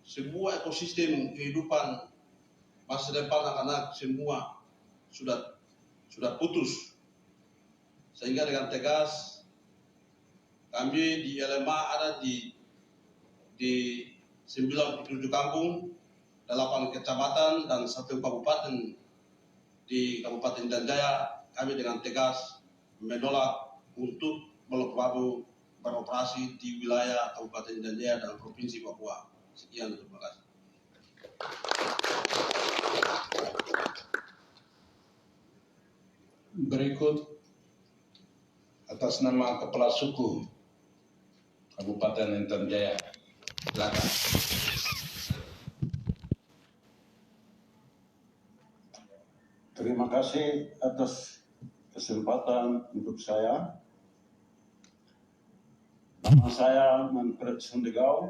sebuah ekosistem kehidupan masa depan anak-anak semua sudah putus. Sehingga dengan tegas kami di LMA ada di 97 kampung, 8 kecamatan dan 1 kabupaten di Kabupaten Intan Jaya. Kami dengan tegas menolak untuk Blok Wabu beroperasi di wilayah Kabupaten Intan Jaya dan Provinsi Papua. Sekian, terima kasih. Berikut atas nama Kepala Suku Kabupaten Intan Jaya, silakan. kasih atas kesempatan untuk saya. Nama saya Manfred Sundegau,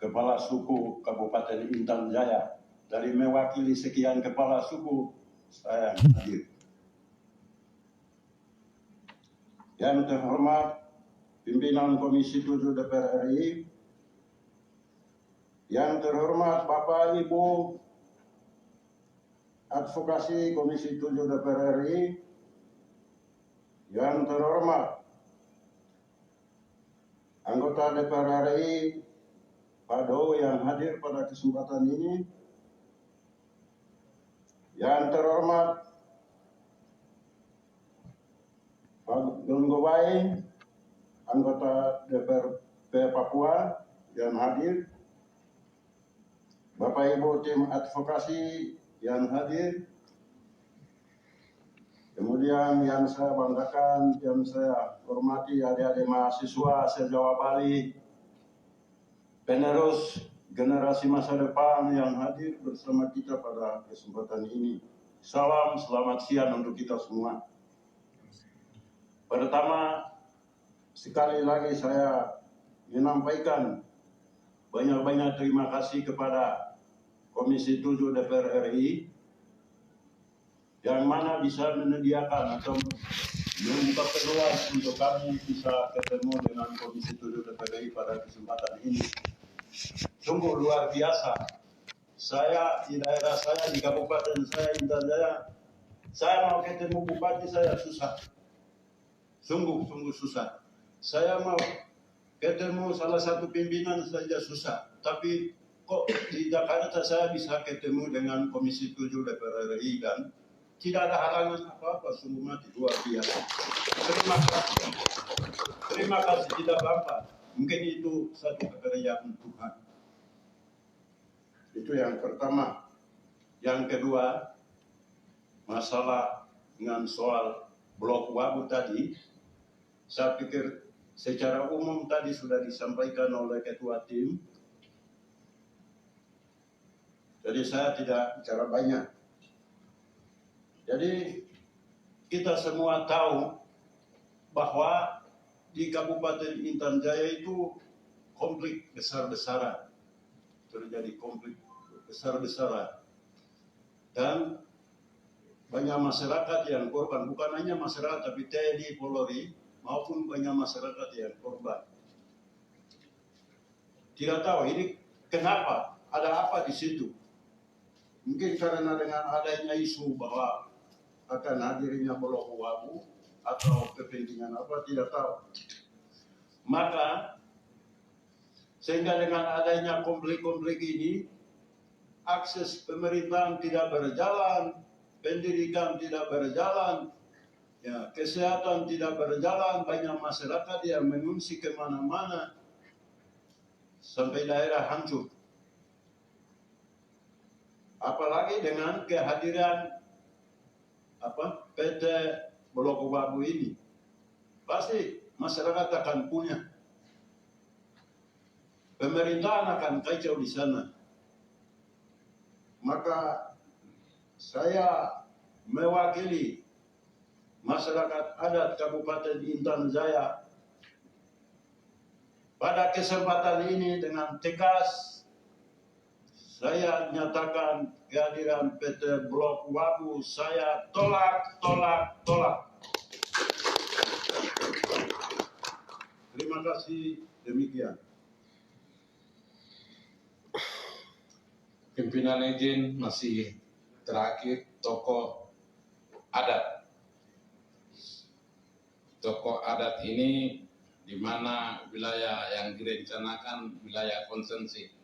Kepala Suku Kabupaten Intan Jaya. Dari mewakili sekian kepala suku, saya hadir. Yang terhormat pimpinan Komisi 7 DPR RI, yang terhormat Bapak Ibu Advokasi Komisi 7 DPR RI, yang terhormat anggota DPR RI Pak Do yang hadir pada kesempatan ini, yang terhormat Pak Donggowai, anggota DPRP Papua yang hadir, Bapak Ibu tim advokasi yang hadir, kemudian yang saya banggakan, yang saya hormati adik-adik mahasiswa se-Jawa Bali, penerus generasi masa depan yang hadir bersama kita pada kesempatan ini. Salam selamat siang untuk kita semua. Pertama, sekali lagi saya menyampaikan banyak-banyak terima kasih kepada Komisi 7 DPR RI yang mana bisa menyediakan atau membuka peluang untuk kami bisa ketemu dengan Komisi 7 DPR RI pada kesempatan ini. Sungguh luar biasa. Saya di daerah saya, di kabupaten saya, Intan Jaya, saya mau ketemu bupati saya susah. Sungguh susah. Saya mau ketemu salah satu pimpinan saja susah. Tapi kok di Jakarta saya bisa ketemu dengan Komisi 7 DPR RI dan tidak ada halangan apa-apa, sungguh mati luar biasa. Terima kasih tidak apa-apa. Mungkin itu satu kekayaan Tuhan. Itu yang pertama. Yang kedua, masalah dengan soal Blok Wabu tadi, saya pikir secara umum tadi sudah disampaikan oleh ketua tim. Jadi saya tidak bicara banyak. Jadi kita semua tahu bahwa di Kabupaten Intan Jaya itu konflik besar-besaran. Terjadi konflik besar-besaran. Dan banyak masyarakat yang korban. Bukan hanya masyarakat, tapi TNI, Polri, maupun banyak masyarakat yang korban. Tidak tahu ini kenapa, ada apa di situ. Mungkin karena dengan adanya isu bahwa akan hadirnya Blok Wabu atau kepentingan apa, tidak tahu. Maka sehingga dengan adanya konflik-konflik ini, akses pemerintahan tidak berjalan, pendidikan tidak berjalan, ya, kesehatan tidak berjalan, banyak masyarakat yang mengungsi kemana-mana, sampai daerah hancur. Apalagi dengan kehadiran PT Blok Wabu ini, pasti masyarakat akan punya, pemerintahan akan kacau di sana. Maka saya mewakili masyarakat adat Kabupaten Intan Jaya pada kesempatan ini dengan tegas saya nyatakan kehadiran PT Blok Wabu saya tolak. Terima kasih, demikian. Pimpinan izin masih terakhir tokoh adat. Tokoh adat ini di mana wilayah yang direncanakan wilayah konsensi.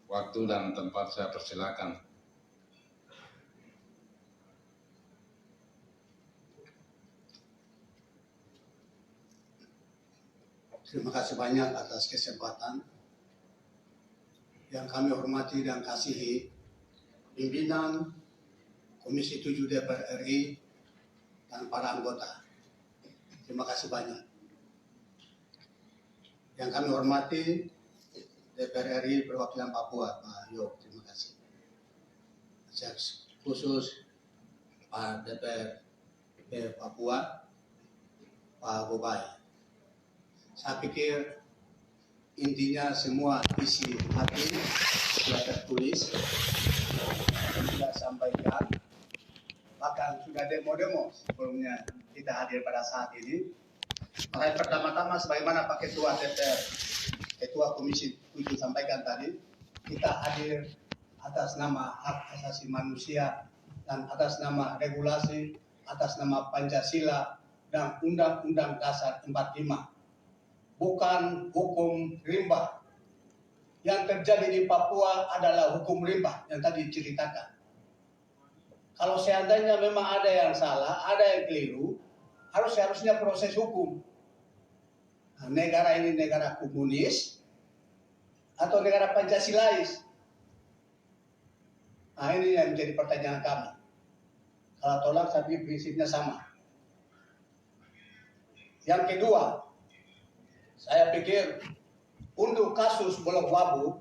Waktu dan tempat saya persilakan. Terima kasih banyak atas kesempatan yang kami hormati dan kasihi pimpinan Komisi 7 DPR RI dan para anggota. Terima kasih banyak. Yang kami hormati DPR RI perwakilan Papua, Pak Yo, terima kasih. secara khusus Pak DPRD Papua, Pak Bobai. Saya pikir intinya semua isi hati sudah tertulis, sudah sampaikan, bahkan sudah demo-demo sebelumnya kita hadir pada saat ini. Maka pertama-tama sebagaimana Pak Ketua DPR, Ketua Komisi 7 sampaikan tadi, kita hadir atas nama hak asasi manusia dan atas nama regulasi, atas nama Pancasila dan Undang-Undang Dasar 45. Bukan hukum rimba. Yang terjadi di Papua adalah hukum rimba yang tadi diceritakan. Kalau seandainya memang ada yang salah, ada yang keliru, harusnya proses hukum. Nah, negara ini negara komunis atau negara Pancasilais? Nah, ini yang menjadi pertanyaan kami. Kalau tolak, tapi prinsipnya sama. Yang kedua, saya pikir untuk kasus Blok Wabu,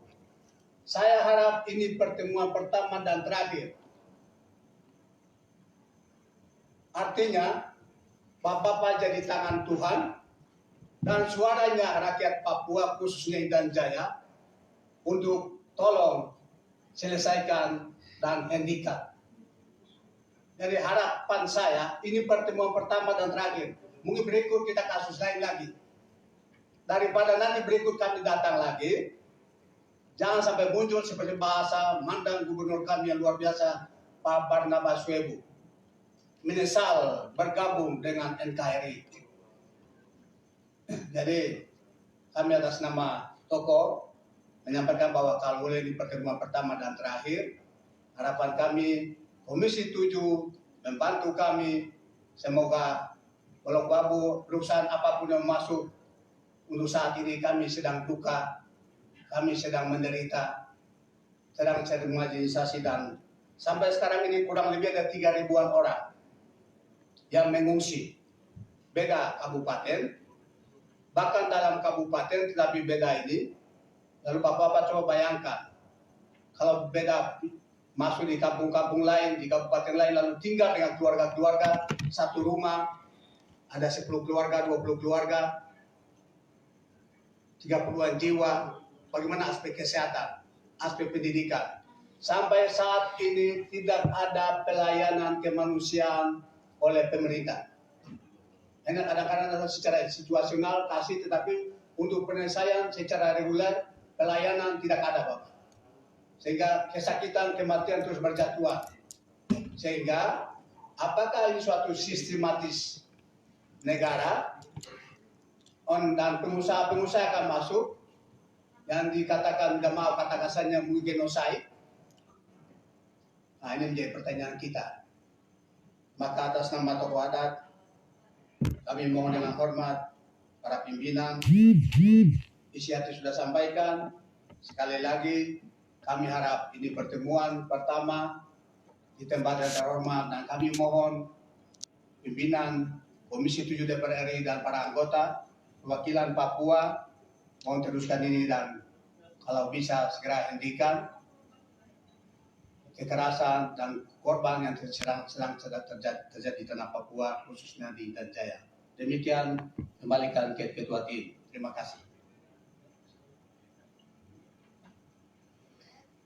saya harap ini pertemuan pertama dan terakhir. Artinya, Bapak jadi tangan Tuhan dan suaranya rakyat Papua khususnya Intan Jaya untuk tolong selesaikan dan hentikan. Jadi harapan saya ini pertemuan pertama dan terakhir. Mungkin berikut kita kasus lain lagi. Daripada nanti berikut kami datang lagi, jangan sampai muncul seperti bahasa mantan gubernur kami yang luar biasa, Pak Barnabas Webu. Menyesal bergabung dengan NKRI. Jadi kami atas nama tokoh menyampaikan bahwa kalau boleh di pertemuan pertama dan terakhir, harapan kami Komisi 7 membantu kami, semoga Blok Wabu, perusahaan apapun yang masuk, untuk saat ini kami sedang duka, kami sedang menderita, sedang marginalisasi dan sampai sekarang ini kurang lebih ada 3.000-an orang yang mengungsi. Beda kabupaten, bahkan dalam kabupaten tetapi beda ini. Lalu Bapak-Bapak coba bayangkan, kalau beda masuk di kampung-kampung lain, di kabupaten lain, lalu tinggal dengan keluarga-keluarga, satu rumah, ada 10 keluarga, 20 keluarga, 30-an jiwa, bagaimana aspek kesehatan, aspek pendidikan. Sampai saat ini tidak ada pelayanan kemanusiaan oleh pemerintah. Hanya kadang-kadang secara situasional kasih, tetapi untuk penyelesaian secara reguler, pelayanan tidak ada, Bapak. Sehingga kesakitan, kematian terus berjatuhan. Sehingga apakah ini suatu sistematis negara dan pengusaha-pengusaha akan masuk yang dikatakan, tidak mau kata kasarnya, genosid. Nah, ini menjadi pertanyaan kita. Maka atas nama tokoh adat, kami mohon dengan hormat para pimpinan, isi hati sudah sampaikan. Sekali lagi, kami harap ini pertemuan pertama di tempat yang terhormat dan kami mohon pimpinan Komisi 7 DPR RI dan para anggota perwakilan Papua mohon teruskan ini dan kalau bisa segera hentikan kekerasan dan korban yang sedang terjadi di tanah Papua khususnya di Intan Jaya. Demikian, kembalikan ke Ketua Tim. Terima kasih.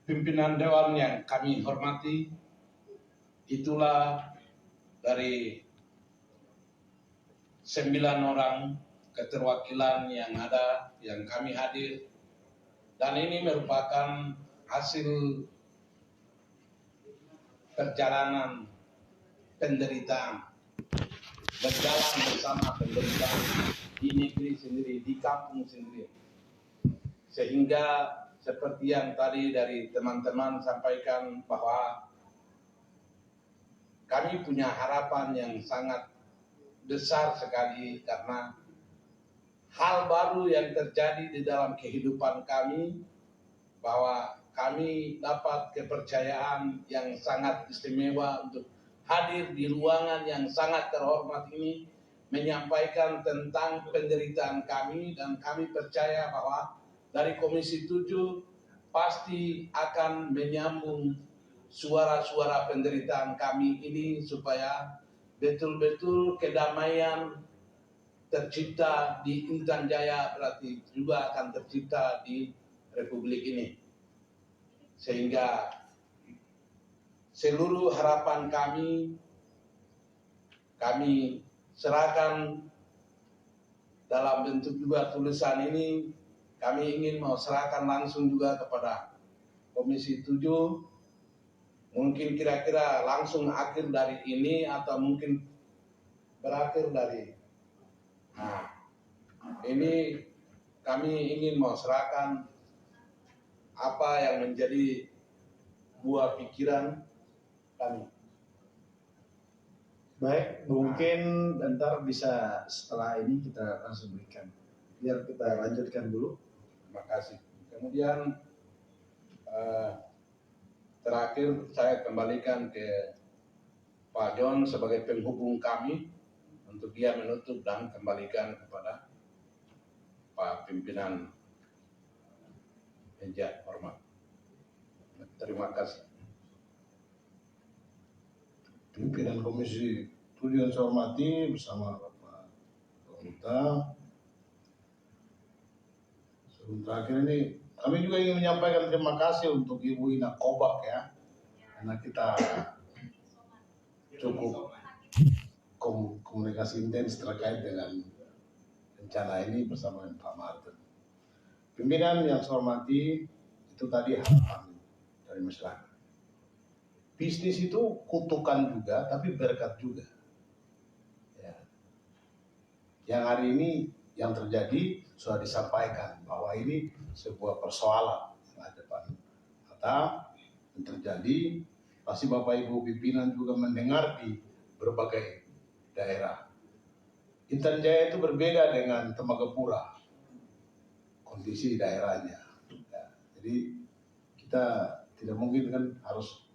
Pimpinan Dewan yang kami hormati, itulah dari 9 orang keterwakilan yang ada, yang kami hadir, dan ini merupakan hasil perjalanan penderitaan, berjalan bersama penderitaan di negeri sendiri, di kampung sendiri, sehingga seperti yang tadi dari teman-teman sampaikan bahwa kami punya harapan yang sangat besar sekali karena hal baru yang terjadi di dalam kehidupan kami, bahwa kami dapat kepercayaan yang sangat istimewa untuk hadir di ruangan yang sangat terhormat ini, menyampaikan tentang penderitaan kami, dan kami percaya bahwa dari Komisi 7 pasti akan menyambung suara-suara penderitaan kami ini supaya betul-betul kedamaian tercipta di Intan Jaya, berarti juga akan tercipta di Republik ini. Sehingga seluruh harapan kami serahkan dalam bentuk juga tulisan ini. Kami ingin mau serahkan langsung juga kepada Komisi 7. Mungkin kira-kira langsung akhir dari ini atau mungkin berakhir dari. Nah, ini kami ingin mau serahkan apa yang menjadi buah pikiran kami. Baik, mungkin bentar bisa setelah ini kita langsung berikan. Biar kita lanjutkan dulu. Terima kasih. Kemudian terakhir saya kembalikan ke Pak John sebagai penghubung kami untuk dia menutup dan kembalikan kepada Pak Pimpinan meja hormat. Terima kasih. Pimpinan Komisi 7 yang saya hormati bersama Bapak Anggota. Sebelum terakhir ini kami juga ingin menyampaikan terima kasih untuk Ibu Ina Kobak ya, karena kita cukup komunikasi intens terkait dengan rencana ini bersama Pak Martin. Pimpinan yang saya hormati, itu tadi harapan dari masyarakat. Bisnis itu kutukan juga, tapi berkat juga. Ya. Yang hari ini yang terjadi sudah disampaikan bahwa ini sebuah persoalan yang ada depan mata yang terjadi. Pasti Bapak Ibu pimpinan juga mendengar di berbagai daerah. Intan Jaya itu berbeda dengan Tembagapura kondisi daerahnya. Ya, jadi kita tidak mungkin kan harus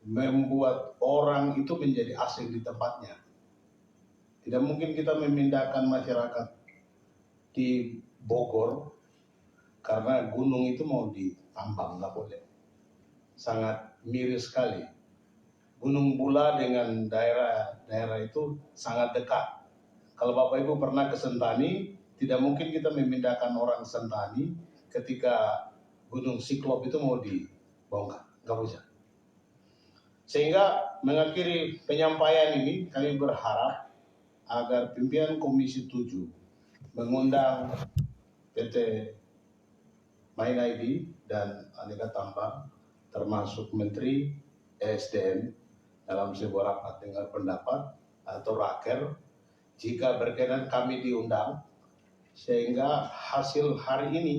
membuat orang itu menjadi asing di tempatnya. Tidak mungkin kita memindahkan masyarakat di Bogor karena gunung itu mau ditambang, nggak boleh. Sangat miris sekali. Gunung Bula dengan daerah itu sangat dekat. Kalau Bapak Ibu pernah ke Sentani, tidak mungkin kita memindahkan orang Sentani ketika Gunung Siklop itu mau dibongkar, nggak bisa. Sehingga mengakhiri penyampaian ini, kami berharap agar pimpinan Komisi 7 mengundang PT Main ID dan Aneka Tambang, termasuk Menteri ESDM dalam sebuah rapat dengar pendapat atau raker, jika berkenan kami diundang, sehingga hasil hari ini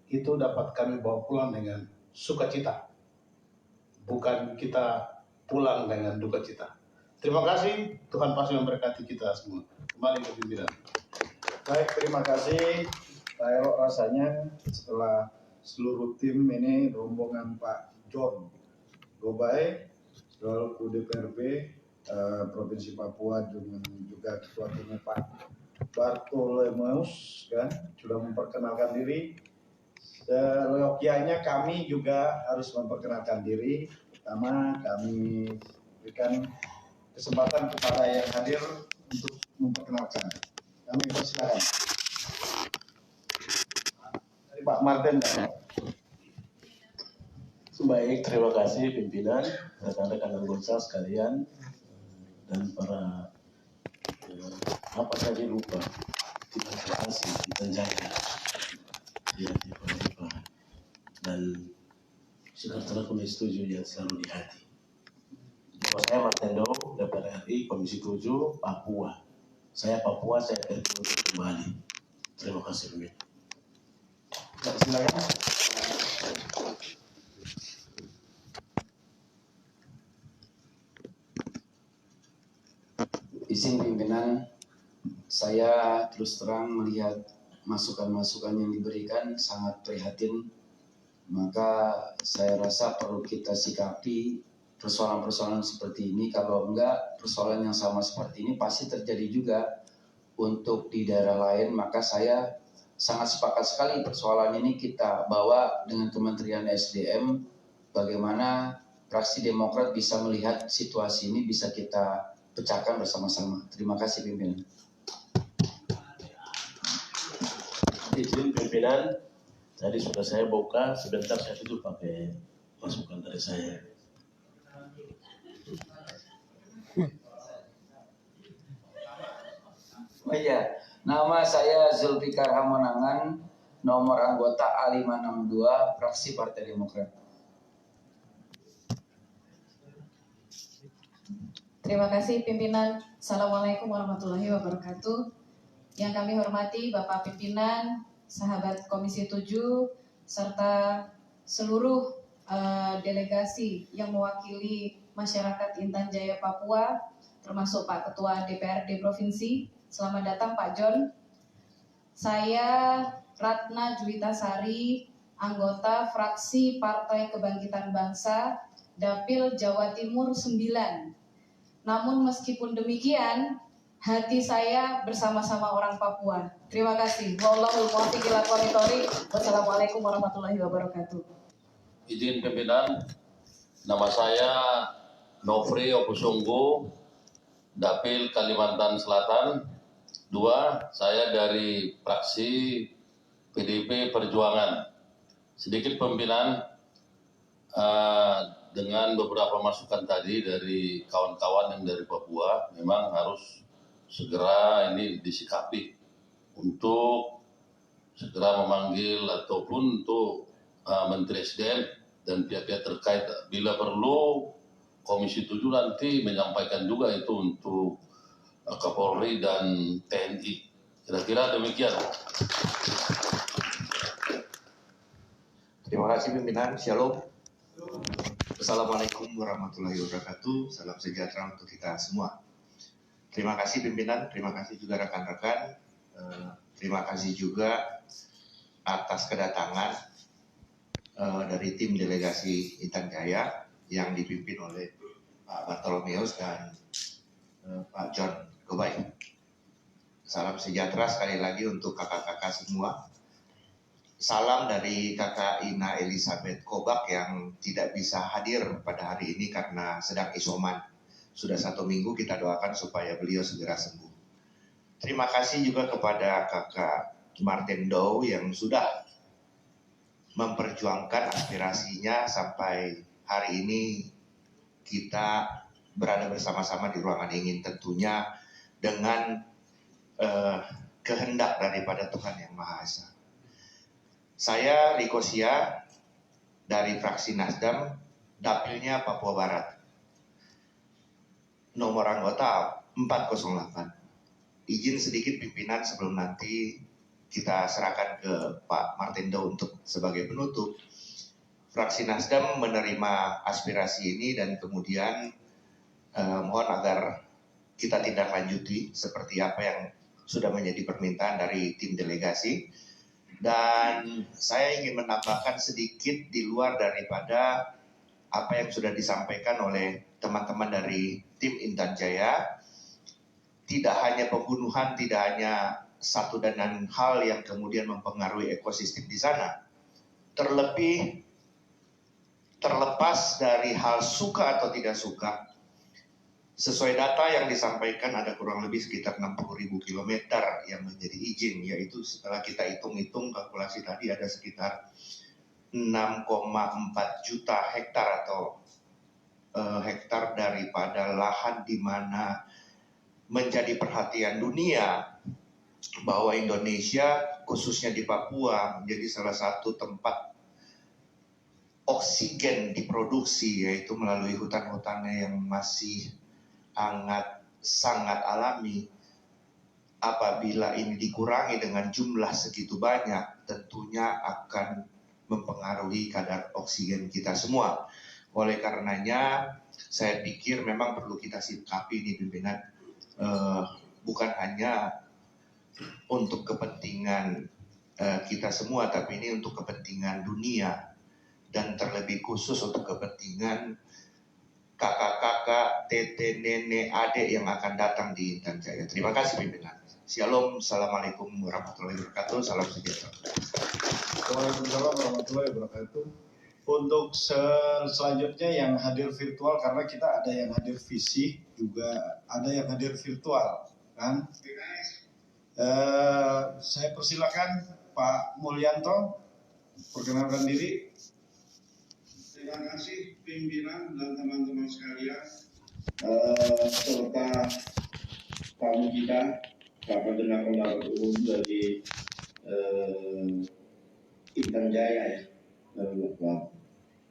itu dapat kami bawa pulang dengan sukacita, bukan kita pulang dengan duka cita. Terima kasih, Tuhan pasti memberkati kita semua. Kembali ke pimpinan. Baik, terima kasih Pak Ero. Rasanya setelah seluruh tim ini, rombongan Pak John Gobay, selaku DPRB Provinsi Papua, juga Ketua Timnya Pak Bartolomeus kan, sudah memperkenalkan diri. Seyogyanya kami juga harus memperkenalkan diri. Pertama, kami berikan kesempatan kepada yang hadir untuk memperkenalkan. Kami persilakan. Dari Pak Martin. Baik, terima kasih pimpinan, rekan-rekan anggota sekalian, dan para apa tadi lupa, kita kasih, kita jaga, ya, dan sekarang Komisi 7 yang selalu di hati. Nama saya Martendo, DPR RI, Komisi 7, Papua. Saya Papua, saya pergi untuk kembali. Terima kasih pimpinan. Silakan. Izin pimpinan, saya terus terang melihat masukan-masukan yang diberikan sangat prihatin. Maka saya rasa perlu kita sikapi persoalan-persoalan seperti ini. Kalau enggak, persoalan yang sama seperti ini pasti terjadi juga untuk di daerah lain. Maka saya sangat sepakat sekali persoalan ini kita bawa dengan Kementerian SDM bagaimana fraksi Demokrat bisa melihat situasi ini bisa kita pecahkan bersama-sama. Terima kasih pimpinan. Izin pimpinan, tadi sudah saya buka, sebentar saya tutup pakai masukan dari saya. Oh iya, nama saya Zulfikar Hamonangan, nomor anggota A562, fraksi Partai Demokrat. Terima kasih pimpinan. Assalamualaikum warahmatullahi wabarakatuh. Yang kami hormati Bapak Pimpinan, sahabat Komisi 7, serta seluruh delegasi yang mewakili masyarakat Intan Jaya Papua, termasuk Pak Ketua DPRD Provinsi. Selamat datang Pak John. Saya Ratna Juwitasari, anggota fraksi Partai Kebangkitan Bangsa, Dapil Jawa Timur 9. Namun meskipun demikian, hati saya bersama-sama orang Papua. Terima kasih. Wallahul muwaffiq ila aqwamit thoriq. Wassalamualaikum warahmatullahi wabarakatuh. Izin pimpinan, nama saya Nofri Opusunggu, Dapil Kalimantan Selatan 2. Saya dari fraksi PDIP Perjuangan. Sedikit pimpinan, dengan beberapa masukan tadi dari kawan-kawan yang dari Papua, memang harus segera ini disikapi untuk segera memanggil ataupun untuk Menteri SDM dan pihak-pihak terkait. Bila perlu, Komisi 7 nanti menyampaikan juga itu untuk Kapolri dan TNI. Kira-kira demikian. Terima kasih pimpinan. Shalom. Assalamualaikum warahmatullahi wabarakatuh. Salam sejahtera untuk kita semua. Terima kasih pimpinan, terima kasih juga rekan-rekan. Terima kasih juga atas kedatangan dari tim delegasi Intan Jaya yang dipimpin oleh Pak Bartolomeus dan Pak John Gobay. Salam sejahtera sekali lagi untuk kakak-kakak semua. Salam dari kakak Ina Elizabeth Kobak yang tidak bisa hadir pada hari ini karena sedang isoman. Sudah 1 minggu, kita doakan supaya beliau segera sembuh. Terima kasih juga kepada kakak Martin Dow yang sudah memperjuangkan aspirasinya sampai hari ini kita berada bersama-sama di ruangan ingin, tentunya dengan kehendak daripada Tuhan Yang Maha Esa. Saya Riko Sia dari fraksi Nasdem, dapilnya Papua Barat. Nomor anggota 408. Izin sedikit pimpinan sebelum nanti kita serahkan ke Pak Martin Dow untuk sebagai penutup. Fraksi Nasdem menerima aspirasi ini dan kemudian mohon agar kita tindak lanjuti seperti apa yang sudah menjadi permintaan dari tim delegasi. Dan saya ingin menambahkan sedikit di luar daripada apa yang sudah disampaikan oleh teman-teman dari tim Intan Jaya. Tidak hanya pembunuhan, tidak hanya satu dan lain hal yang kemudian mempengaruhi ekosistem di sana. Terlepas dari hal suka atau tidak suka, sesuai data yang disampaikan ada kurang lebih sekitar 60.000 km yang menjadi izin, yaitu setelah kita hitung-hitung kalkulasi tadi ada sekitar 6,4 juta hektar atau hektar daripada lahan di mana menjadi perhatian dunia bahwa Indonesia khususnya di Papua menjadi salah satu tempat oksigen diproduksi, yaitu melalui hutan-hutannya yang masih sangat alami. Apabila ini dikurangi dengan jumlah segitu banyak, tentunya akan mempengaruhi kadar oksigen kita semua. Oleh karenanya, saya pikir memang perlu kita sikapi ini pimpinan, bukan hanya untuk kepentingan kita semua, tapi ini untuk kepentingan dunia dan terlebih khusus untuk kepentingan kakak-kakak, tete, nenek, adik yang akan datang di Intan Jaya. Terima kasih pimpinan. Shalom, assalamualaikum warahmatullahi wabarakatuh. Salam sejahtera. Waalaikumsalam warahmatullahi wabarakatuh. Untuk selanjutnya yang hadir virtual, karena kita ada yang hadir fisik juga ada yang hadir virtual, kan? Saya persilakan Pak Mulyanto, perkenalkan diri. Terima kasih pimpinan dan teman-teman sekalian, serta tamu kita, Pak Pendengar Pendapat Umum dari Intan Jaya ya.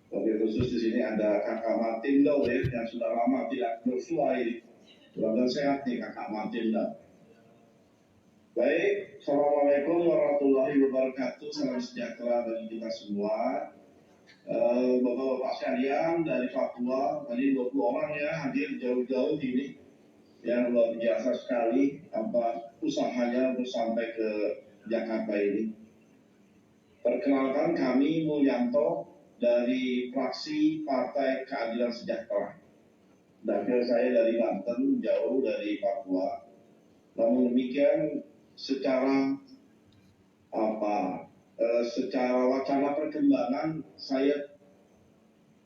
Wabil khusus di sini ada Kakak Martin Daw ya, yang sudah lama tidak bersua ini. Mudah-mudahan sehat nih Kakak Martin Daw. Baik, Assalamualaikum warahmatullahi wabarakatuh. Salam sejahtera bagi kita semua. Bapak-bapak sekalian dari Papua, tadi 20 orang ya hadir jauh-jauh ini, yang luar biasa sekali apa usahanya untuk sampai ke Jakarta ini. Perkenalkan, kami Mulyanto dari fraksi Partai Keadilan Sejahtera. Dapil saya dari Banten, jauh dari Papua. Namun demikian, secara wacana perkembangan, saya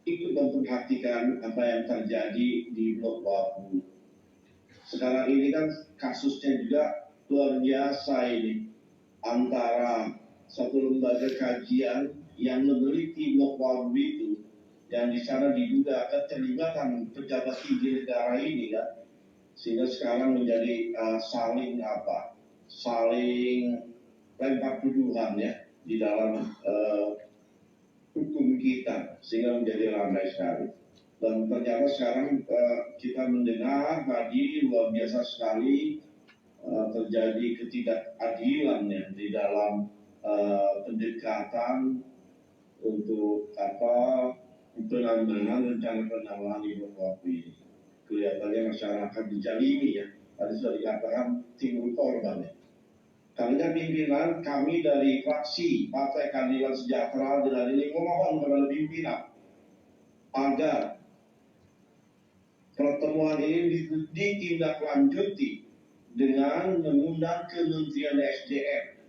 ikut memperhatikan apa yang terjadi di Blok Wabu. Sekarang ini kan kasusnya juga luar biasa ini, antara satu lembaga kajian yang meneliti Blok Wabu itu, yang di sana diduga keterlibatan pejabat tinggi negara ini kan, sehingga sekarang menjadi saling lempar tuduhan ya di dalam hukum kita, sehingga menjadi ramai sekali. Dan ternyata sekarang kita mendengar tadi luar biasa sekali terjadi ketidakadilan ya di dalam pendekatan untuk penanganan rencana penanggulangan di Blok ini. Kelihatannya masyarakat dizalimi ya. Tadi sudah dikatakan timbul korban ya. Karena pimpinan kami dari fraksi Partai Keadilan Sejahtera dengan ini memohon kepada pimpinan agar pertemuan ini ditindaklanjuti dengan mengundang Kementerian SDM.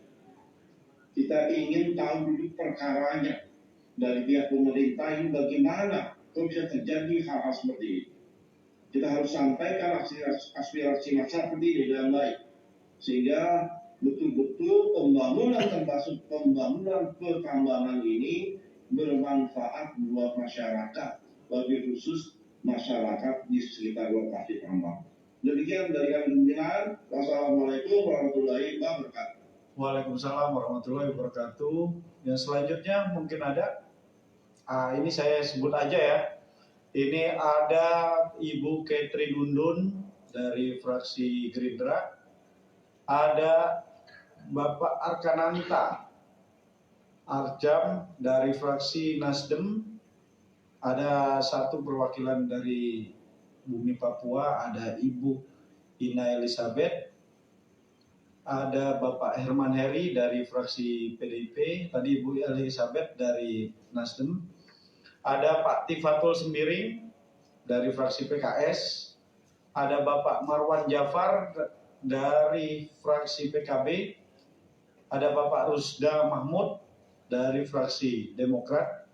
Kita ingin tahu dulu perkaranya dari pihak pemerintah ini bagaimana kok bisa terjadi hal-hal seperti ini. Kita harus sampaikan aspirasi masyarakat ini dengan baik, sehingga betul-betul pembangunan termasuk pembangunan pertambangan ini bermanfaat buat masyarakat, bagi khusus masyarakat di sekitar lokasi tambang. Demikian dari kami pimpinan. Wassalamualaikum warahmatullahi wabarakatuh. Waalaikumsalam warahmatullahi wabarakatuh. Yang selanjutnya mungkin ada, ini saya sebut aja ya. Ini ada Ibu Catherine Undun dari fraksi Gerindra, ada Bapak Arkananta Arjam dari fraksi Nasdem, ada satu perwakilan dari Bumi Papua, ada Ibu Ina Elizabeth, ada Bapak Herman Heri dari fraksi PDIP, tadi Ibu Elizabeth dari Nasdem, ada Pak Tifatul Sembiring dari fraksi PKS, ada Bapak Marwan Jafar dari fraksi PKB, ada Bapak Rusda Mahmud dari fraksi Demokrat,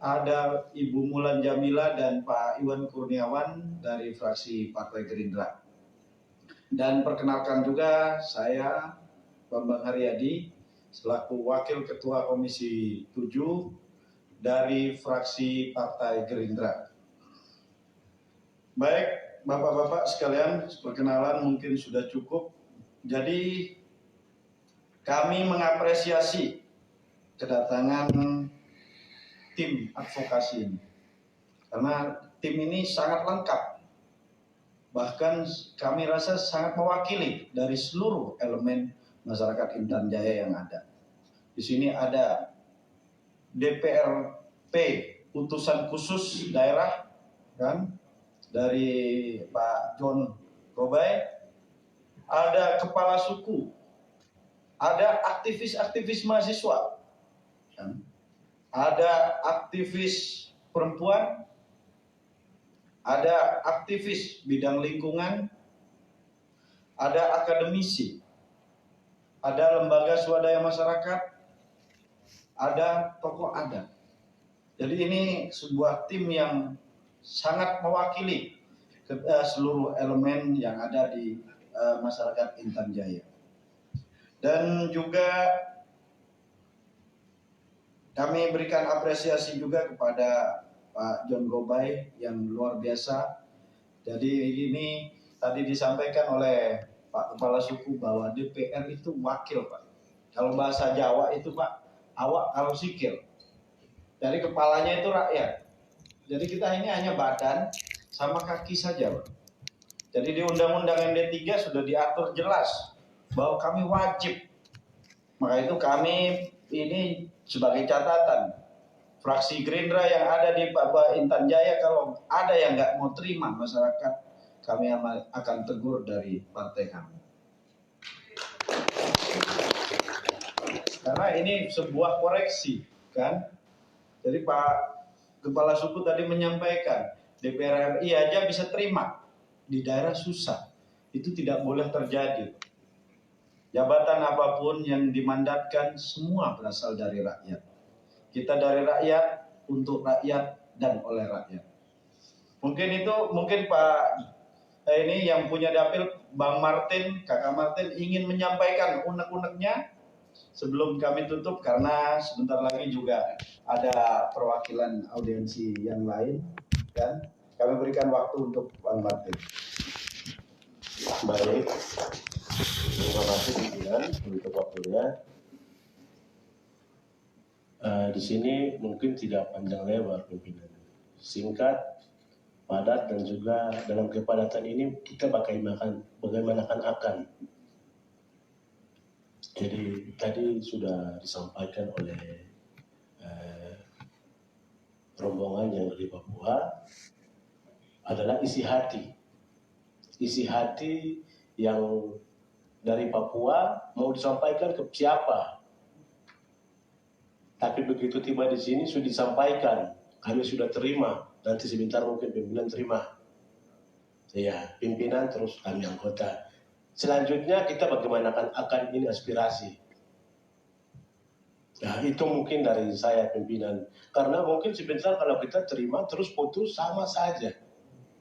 ada Ibu Mulan Jamila dan Pak Iwan Kurniawan dari fraksi Partai Gerindra. Dan perkenalkan juga saya Bambang Haryadi selaku Wakil Ketua Komisi 7 dari fraksi Partai Gerindra. Baik, Bapak-bapak sekalian, perkenalan mungkin sudah cukup. Jadi kami mengapresiasi kedatangan tim advokasi ini, karena tim ini sangat lengkap. Bahkan kami rasa sangat mewakili dari seluruh elemen masyarakat Intan Jaya yang ada. Di sini ada DPRP utusan khusus daerah kan dari Pak John Robai, ada kepala suku, ada aktivis-aktivis mahasiswa, kan? Ada aktivis perempuan, ada aktivis bidang lingkungan, ada akademisi, ada lembaga swadaya masyarakat, ada tokoh adat. Jadi ini sebuah tim yang sangat mewakili seluruh elemen yang ada di masyarakat Intan Jaya. Dan juga kami berikan apresiasi juga kepada Pak John Gobay yang luar biasa. Jadi ini tadi disampaikan oleh Pak Kepala Suku bahwa DPR itu wakil, Pak. Kalau bahasa Jawa itu, Pak, awak kalau sikil. Dari kepalanya itu rakyat. Jadi kita ini hanya badan sama kaki saja, Pak. Jadi di Undang-Undang MD3 sudah diatur jelas bahwa kami wajib. Maka itu kami ini sebagai catatan, fraksi Gerindra yang ada di Papua Intan Jaya, kalau ada yang nggak mau terima masyarakat, kami akan tegur dari partai kami. Karena ini sebuah koreksi, kan? Jadi Pak Kepala Suku tadi menyampaikan, DPR RI aja bisa terima, di daerah susah. Itu tidak boleh terjadi. Jabatan apapun yang dimandatkan semua berasal dari rakyat. Kita dari rakyat, untuk rakyat, dan oleh rakyat. Mungkin Pak ini yang punya dapil, Bang Martin, Kakak Martin ingin menyampaikan unek-uneknya sebelum kami tutup, karena sebentar lagi juga ada perwakilan audiensi yang lain, kan? Kami berikan waktu untuk Bang Martin. Baik, terima kasih pimpinan untuk waktunya. Di sini mungkin tidak panjang lebar pimpinan, singkat, padat, dan juga dalam kepadatan ini kita bagaimanakan akan. Jadi tadi sudah disampaikan oleh rombongan yang dari Papua adalah isi hati yang dari Papua mau disampaikan ke siapa. Tapi begitu tiba di sini sudah disampaikan, kami sudah terima. Nanti sebentar mungkin pimpinan terima. Ya, pimpinan terus kami anggota. Selanjutnya kita bagaimanakan akan ini aspirasi. Nah, itu mungkin dari saya pimpinan. Karena mungkin sebentar kalau kita terima terus putus sama saja.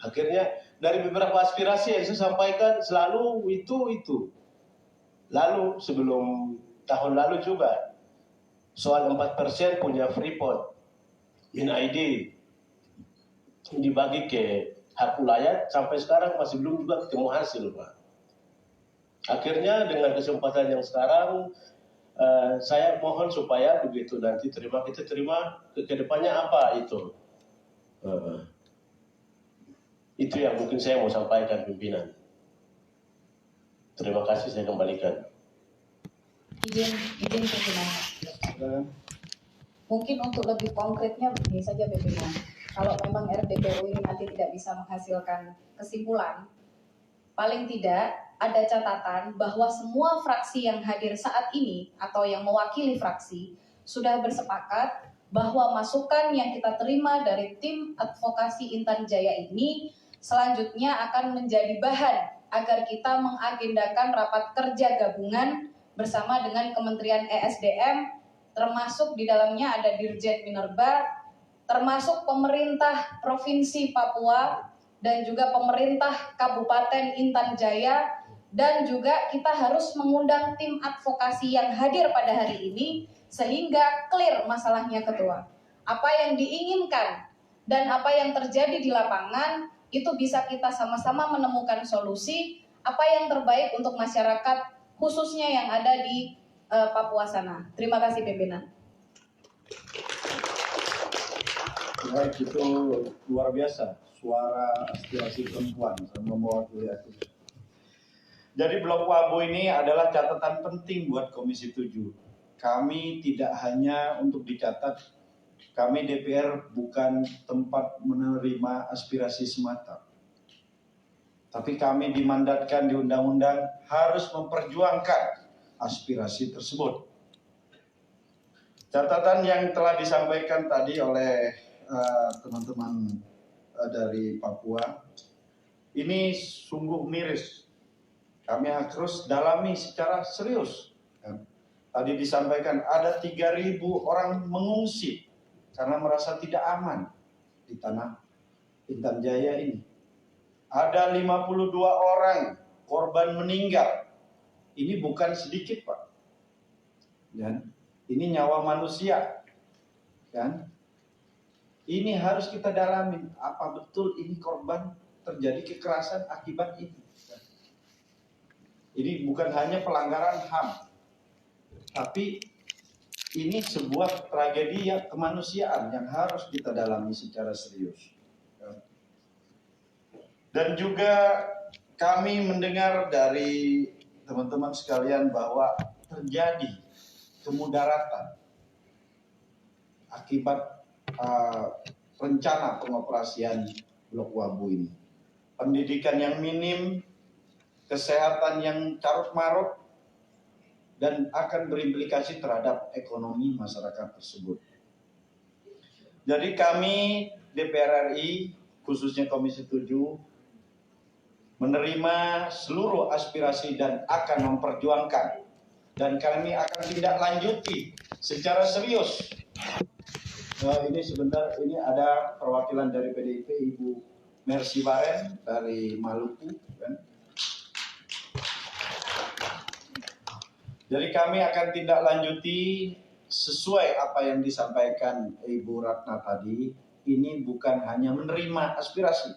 Akhirnya dari beberapa aspirasi yang saya sampaikan selalu itu. Lalu sebelum tahun lalu juga soal 4% punya Freeport, ID dibagi ke hak wilayah, sampai sekarang masih belum juga ketemu hasil, Pak. Akhirnya dengan kesempatan yang sekarang saya mohon supaya begitu nanti kita terima ke depannya apa itu. Itu yang mungkin saya mau sampaikan pimpinan. Terima kasih, saya kembalikan. Izin pimpinan. Mungkin untuk lebih konkretnya begini saja pimpinan. Kalau memang RDPU ini nanti tidak bisa menghasilkan kesimpulan, paling tidak ada catatan bahwa semua fraksi yang hadir saat ini atau yang mewakili fraksi sudah bersepakat bahwa masukan yang kita terima dari tim advokasi Intan Jaya ini selanjutnya akan menjadi bahan agar kita mengagendakan rapat kerja gabungan bersama dengan Kementerian ESDM, termasuk di dalamnya ada Dirjen Minerba, termasuk pemerintah Provinsi Papua dan juga pemerintah Kabupaten Intan Jaya, dan juga kita harus mengundang tim advokasi yang hadir pada hari ini sehingga clear masalahnya Ketua. Apa yang diinginkan dan apa yang terjadi di lapangan itu bisa kita sama-sama menemukan solusi apa yang terbaik untuk masyarakat khususnya yang ada di Papua sana. Terima kasih pimpinan. Baik, itu luar biasa suara aspirasi perempuan sama mewakili aku. Jadi Blok Wabu ini adalah catatan penting buat Komisi 7. Kami tidak hanya untuk dicatat, kami DPR bukan tempat menerima aspirasi semata. Tapi kami dimandatkan di undang-undang harus memperjuangkan aspirasi tersebut. Catatan yang telah disampaikan tadi oleh teman-teman dari Papua, ini sungguh miris. Kami harus dalami secara serius. Tadi disampaikan ada 3.000 orang mengungsi karena merasa tidak aman di tanah Intan Jaya ini. Ada 52 orang korban meninggal. Ini bukan sedikit, Pak. Dan ini nyawa manusia. Kan? Ini harus kita dalamin. Apa betul ini korban terjadi kekerasan akibat ini? Ini bukan hanya pelanggaran HAM, tapi ini sebuah tragedi yang kemanusiaan yang harus kita dalami secara serius. Dan juga kami mendengar dari teman-teman sekalian bahwa terjadi kemudaratan akibat rencana pengoperasian Blok Wabu ini. Pendidikan yang minim, kesehatan yang carut-marut, dan akan berimplikasi terhadap ekonomi masyarakat tersebut. Jadi kami DPR RI, khususnya Komisi 7, menerima seluruh aspirasi dan akan memperjuangkan. Dan kami akan tindak lanjuti secara serius. Ini sebentar, ini ada perwakilan dari PDIP, Ibu Mercy Baren dari Maluku. Kan? Jadi kami akan tindak lanjuti sesuai apa yang disampaikan Ibu Ratna tadi. Ini bukan hanya menerima aspirasi,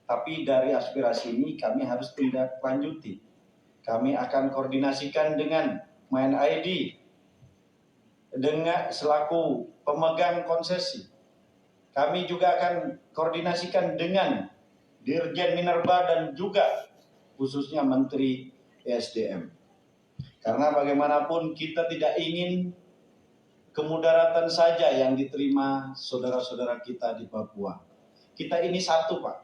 tapi dari aspirasi ini kami harus tindak lanjuti. Kami akan koordinasikan dengan Main ID, dengan selaku pemegang konsesi. Kami juga akan koordinasikan dengan Dirjen Minerba dan juga khususnya Menteri ESDM. Karena bagaimanapun kita tidak ingin kemudaratan saja yang diterima saudara-saudara kita di Papua. Kita ini satu, Pak.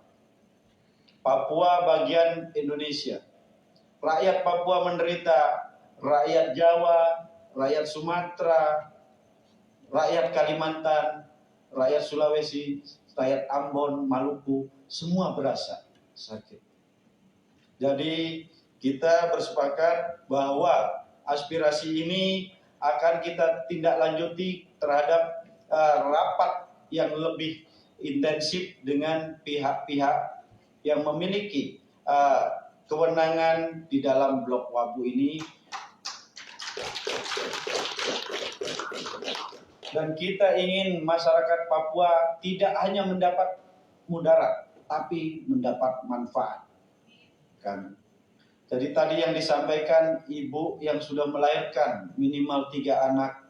Papua bagian Indonesia. Rakyat Papua menderita, rakyat Jawa, rakyat Sumatera, rakyat Kalimantan, rakyat Sulawesi, rakyat Ambon, Maluku, semua berasa sakit. Jadi kita bersepakat bahwa aspirasi ini akan kita tindak lanjuti terhadap rapat yang lebih intensif dengan pihak-pihak yang memiliki kewenangan di dalam Blok Wabu ini. Dan kita ingin masyarakat Papua tidak hanya mendapat mudarat, tapi mendapat manfaat. Kan? Jadi tadi yang disampaikan ibu yang sudah melahirkan minimal 3 anak,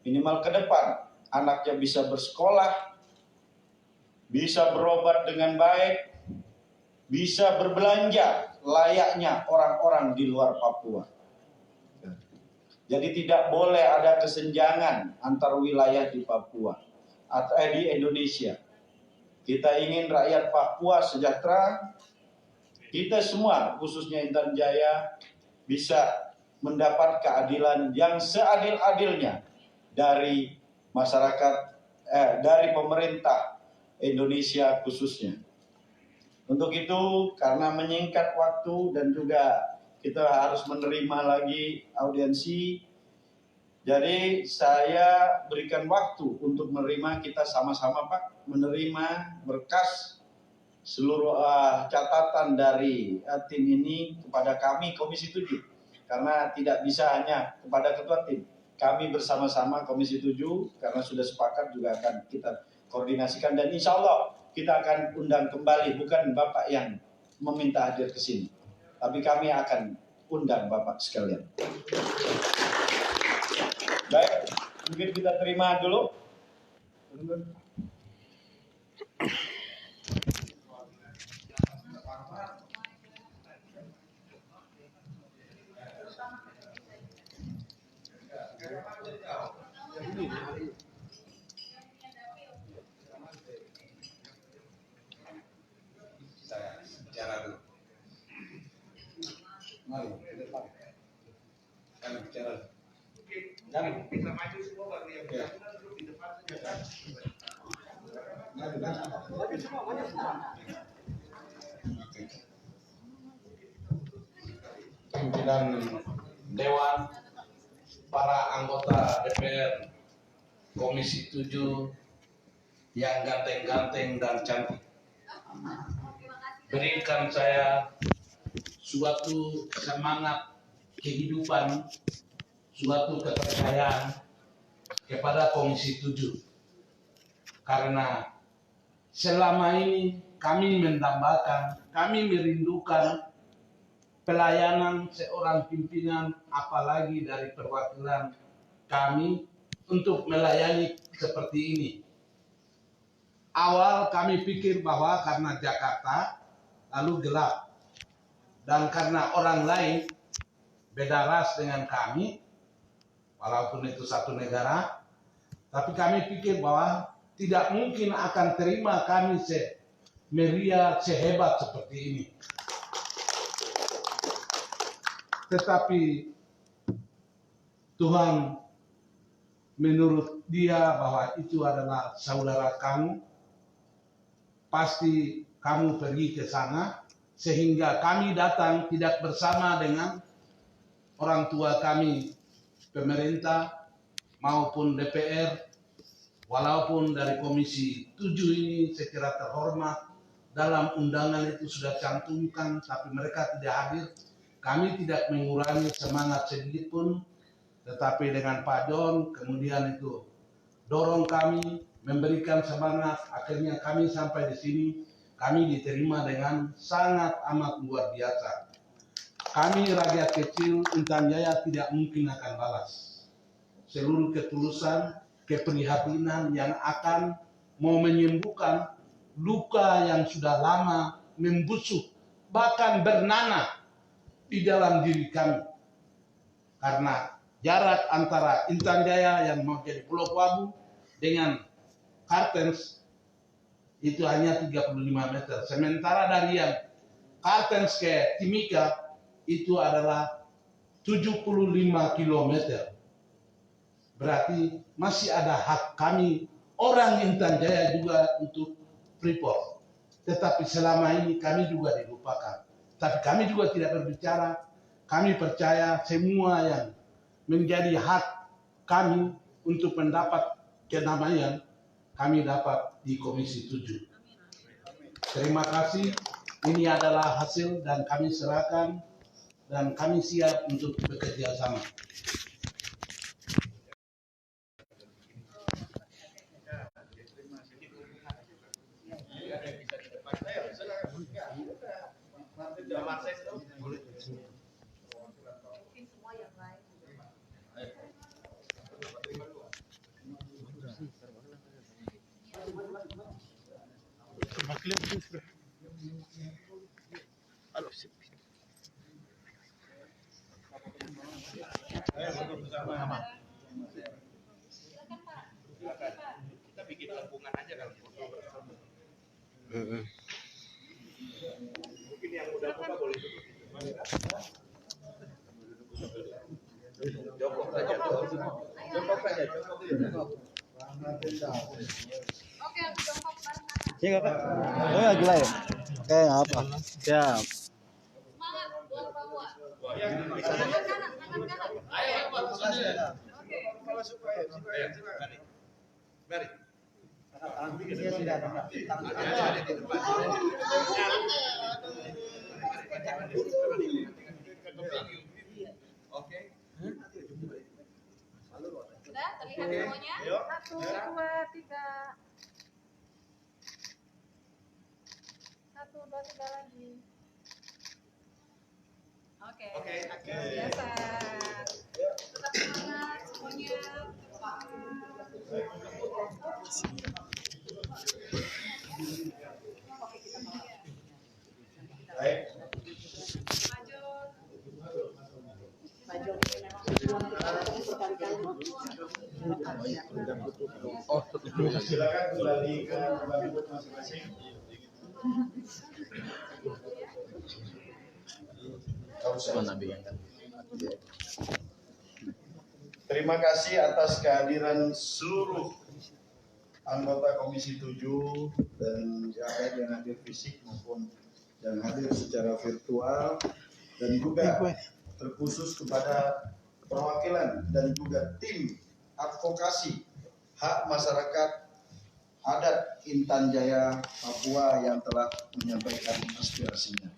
minimal ke depan anaknya bisa bersekolah, bisa berobat dengan baik, bisa berbelanja layaknya orang-orang di luar Papua. Jadi tidak boleh ada kesenjangan antar wilayah di Papua atau di Indonesia. Kita ingin rakyat Papua sejahtera. Kita semua, khususnya Intan Jaya, bisa mendapat keadilan yang seadil-adilnya dari masyarakat, dari pemerintah Indonesia khususnya. Untuk itu, karena menyingkat waktu dan juga kita harus menerima lagi audiensi, jadi saya berikan waktu untuk menerima, kita sama-sama Pak, menerima berkas seluruh catatan dari tim ini kepada kami Komisi 7. Karena tidak bisa hanya kepada ketua tim. Kami bersama-sama Komisi 7, karena sudah sepakat juga akan kita koordinasikan. Dan insya Allah kita akan undang kembali, bukan Bapak yang meminta hadir ke sini, tapi kami akan undang Bapak sekalian. Baik, mungkin kita terima dulu. Mari, ke depan. Kalian bicara. Jangan bisa maju semua baru yang duduk di depan saja. Pimpinan Dewan, para anggota DPR Komisi 7, yang ganteng-ganteng dan cantik. Berikan saya suatu semangat kehidupan, suatu kepercayaan kepada Komisi 7. Karena selama ini kami mendambakan, kami merindukan pelayanan seorang pimpinan, apalagi dari perwakilan kami untuk melayani seperti ini. Awal kami pikir bahwa karena Jakarta lalu gelap, dan karena orang lain beda ras dengan kami, walaupun itu satu negara, tapi kami pikir bahwa tidak mungkin akan terima kami meriah sehebat seperti ini. Tetapi Tuhan menurut dia bahwa itu adalah saudara kamu, pasti kamu pergi ke sana, sehingga kami datang tidak bersama dengan orang tua kami, pemerintah maupun DPR, walaupun dari Komisi 7 ini secara terhormat dalam undangan itu sudah cantumkan, tapi mereka tidak hadir. Kami tidak mengurangi semangat sedikit pun, tetapi dengan Pak John kemudian itu dorong kami, memberikan semangat, akhirnya kami sampai di sini, kami diterima dengan sangat amat luar biasa. Kami rakyat kecil Intan Jaya tidak mungkin akan balas seluruh ketulusan, keprihatinan yang akan mau menyembuhkan luka yang sudah lama membusuk, bahkan bernanah di dalam diri kami. Karena jarak antara Intan Jaya yang mau jadi Pulau Wabu dengan Kartens itu hanya 35 meter. Sementara dari yang Kartens ke Timika itu adalah 75 kilometer. Berarti masih ada hak kami orang Intan Jaya juga untuk Freeport. Tetapi selama ini kami juga dilupakan. Tapi kami juga tidak berbicara. Kami percaya semua yang menjadi hak kami untuk mendapat kedamaian, kami dapat di Komisi 7. Terima kasih. Ini adalah hasil dan kami serahkan dan kami siap untuk bekerja sama. Kita bikin tabungan aja kalau mungkin yang udah buka boleh duduk. Jongkok saja. Oke, aku jongkok bareng. Iya Kak. Oh ya gila ya. Oke, apa? Siap. Semangat buat Papua. Tangan kanan, tangan kanan. Ayo, Pak. Oke. Mari. Dia sudah ada. Ada di depan. Oke. Sudah terlihat semuanya? 1, 2, 3. 1, 2, 3 lagi. Oke. Biasa. Tetap semangat semuanya. Baik. Silakan kembali ke tempat duduk masing-masing. Terima kasih atas kehadiran seluruh anggota Komisi 7 dan yang hadir fisik maupun yang hadir secara virtual, dan juga terkhusus kepada perwakilan dan juga tim advokasi hak masyarakat adat Intan Jaya Papua yang telah menyampaikan aspirasinya.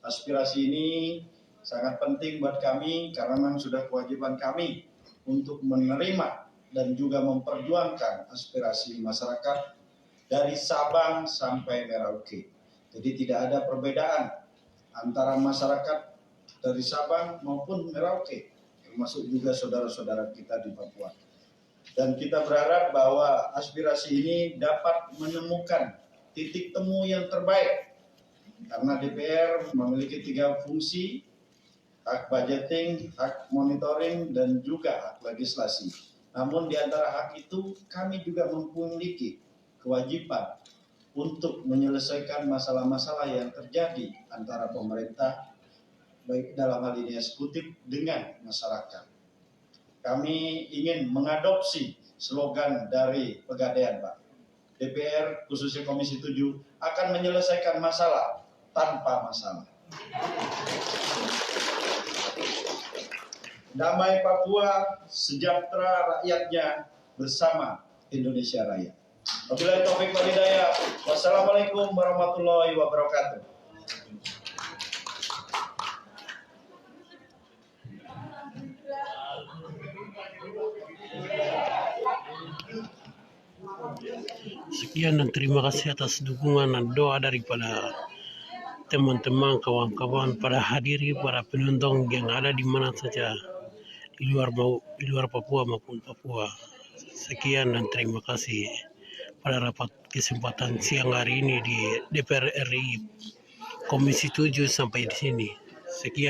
Aspirasi ini sangat penting buat kami karena memang sudah kewajiban kami untuk menerima dan juga memperjuangkan aspirasi masyarakat dari Sabang sampai Merauke. Jadi tidak ada perbedaan antara masyarakat dari Sabang maupun Merauke, termasuk juga saudara-saudara kita di Papua. Dan kita berharap bahwa aspirasi ini dapat menemukan titik temu yang terbaik. Karena DPR memiliki 3 fungsi, hak budgeting, hak monitoring, dan juga hak legislasi. Namun di antara hak itu kami juga memiliki kewajiban untuk menyelesaikan masalah-masalah yang terjadi antara pemerintah, baik dalam hal ini eksekutif, dengan masyarakat. Kami ingin mengadopsi slogan dari Pegadaian, Pak. DPR, khususnya Komisi 7, akan menyelesaikan masalah tanpa masalah. Damai Papua, sejahtera rakyatnya bersama Indonesia Raya. Wabillahi taufiq wal hidayah. Wassalamualaikum warahmatullahi wabarakatuh. Sekian dan terima kasih atas dukungan dan doa daripada teman-teman, kawan-kawan, para hadiri, para penonton yang ada di mana saja di luar Papua maupun Papua. Sekian dan terima kasih pada rapat kesempatan siang hari ini di DPR RI Komisi 7 sampai di sini. Sekian.